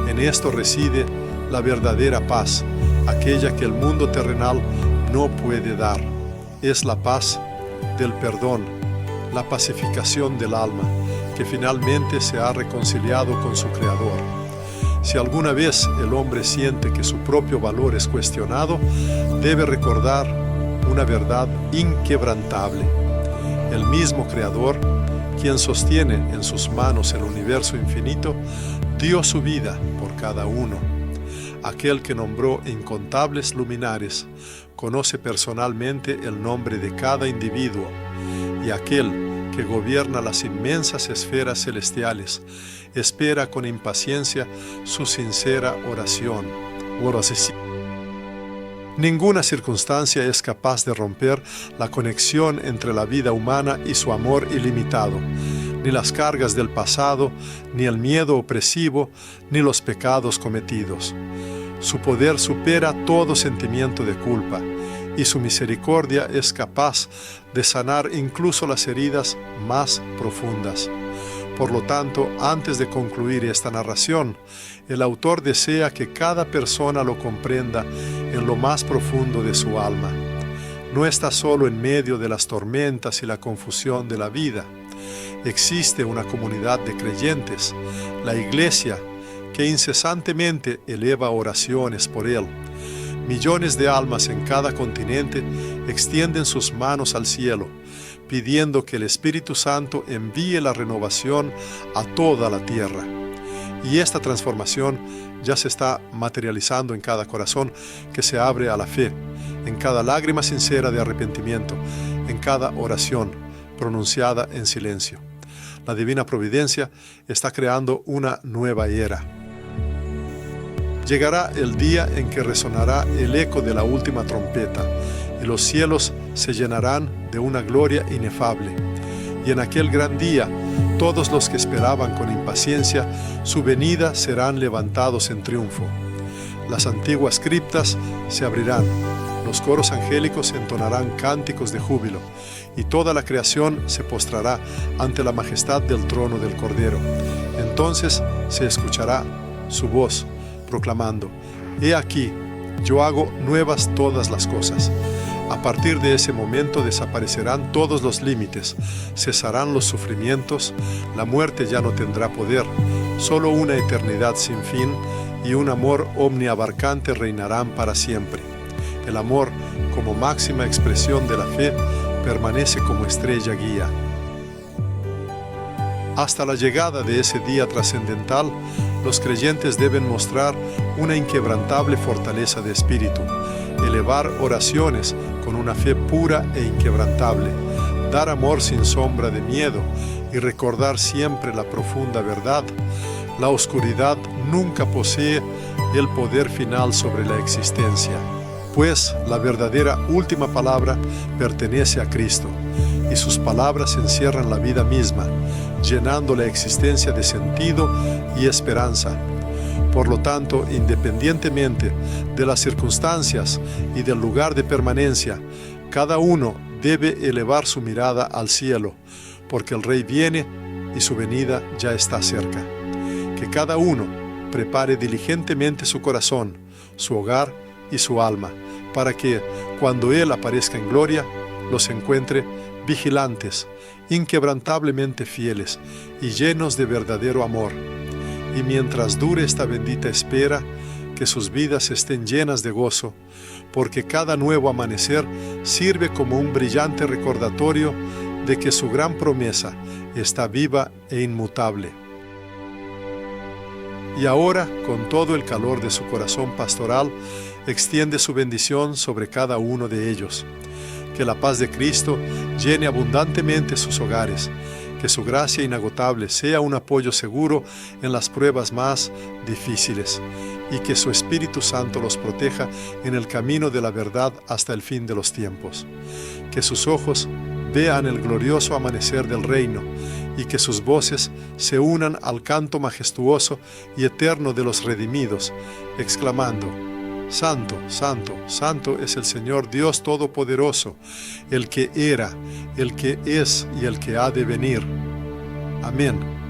En esto reside la verdadera paz, aquella que el mundo terrenal no puede dar. Es la paz del perdón, la pacificación del alma, que finalmente se ha reconciliado con su Creador. Si alguna vez el hombre siente que su propio valor es cuestionado, debe recordar una verdad inquebrantable. El mismo Creador, quien sostiene en sus manos el universo infinito, dio su vida por cada uno. Aquel que nombró incontables luminares conoce personalmente el nombre de cada individuo, y aquel que gobierna las inmensas esferas celestiales espera con impaciencia su sincera oración. Ninguna circunstancia es capaz de romper la conexión entre la vida humana y su amor ilimitado, ni las cargas del pasado, ni el miedo opresivo, ni los pecados cometidos. Su poder supera todo sentimiento de culpa y su misericordia es capaz de sanar incluso las heridas más profundas. Por lo tanto, antes de concluir esta narración, el autor desea que cada persona lo comprenda en lo más profundo de su alma. No está solo en medio de las tormentas y la confusión de la vida. Existe una comunidad de creyentes, la Iglesia, que incesantemente eleva oraciones por él. Millones de almas en cada continente extienden sus manos al cielo, pidiendo que el Espíritu Santo envíe la renovación a toda la tierra. Y esta transformación ya se está materializando en cada corazón que se abre a la fe, en cada lágrima sincera de arrepentimiento, en cada oración pronunciada en silencio. La divina providencia está creando una nueva era. Llegará el día en que resonará el eco de la última trompeta y los cielos se llenarán de una gloria inefable. Y en aquel gran día, todos los que esperaban con impaciencia su venida serán levantados en triunfo. Las antiguas criptas se abrirán, los coros angélicos entonarán cánticos de júbilo, y toda la creación se postrará ante la majestad del trono del Cordero. Entonces se escuchará su voz, proclamando: «He aquí, yo hago nuevas todas las cosas». A partir de ese momento desaparecerán todos los límites, cesarán los sufrimientos, la muerte ya no tendrá poder, solo una eternidad sin fin y un amor omniabarcante reinarán para siempre. El amor, como máxima expresión de la fe, permanece como estrella guía. Hasta la llegada de ese día trascendental, los creyentes deben mostrar una inquebrantable fortaleza de espíritu, elevar oraciones con una fe pura e inquebrantable, dar amor sin sombra de miedo y recordar siempre la profunda verdad. La oscuridad nunca posee el poder final sobre la existencia, pues la verdadera última palabra pertenece a Cristo, y sus palabras encierran la vida misma, llenando la existencia de sentido y esperanza. Por lo tanto, independientemente de las circunstancias y del lugar de permanencia, cada uno debe elevar su mirada al cielo, porque el Rey viene y su venida ya está cerca. Que cada uno prepare diligentemente su corazón, su hogar y su alma, para que, cuando Él aparezca en gloria, los encuentre vigilantes, inquebrantablemente fieles y llenos de verdadero amor. Y mientras dure esta bendita espera, que sus vidas estén llenas de gozo, porque cada nuevo amanecer sirve como un brillante recordatorio de que su gran promesa está viva e inmutable. Y ahora, con todo el calor de su corazón pastoral, extiende su bendición sobre cada uno de ellos. Que la paz de Cristo llene abundantemente sus hogares, que su gracia inagotable sea un apoyo seguro en las pruebas más difíciles, y que su Espíritu Santo los proteja en el camino de la verdad hasta el fin de los tiempos. Que sus ojos vean el glorioso amanecer del reino, y que sus voces se unan al canto majestuoso y eterno de los redimidos, exclamando: Santo, santo, santo es el Señor Dios Todopoderoso, el que era, el que es y el que ha de venir. Amén.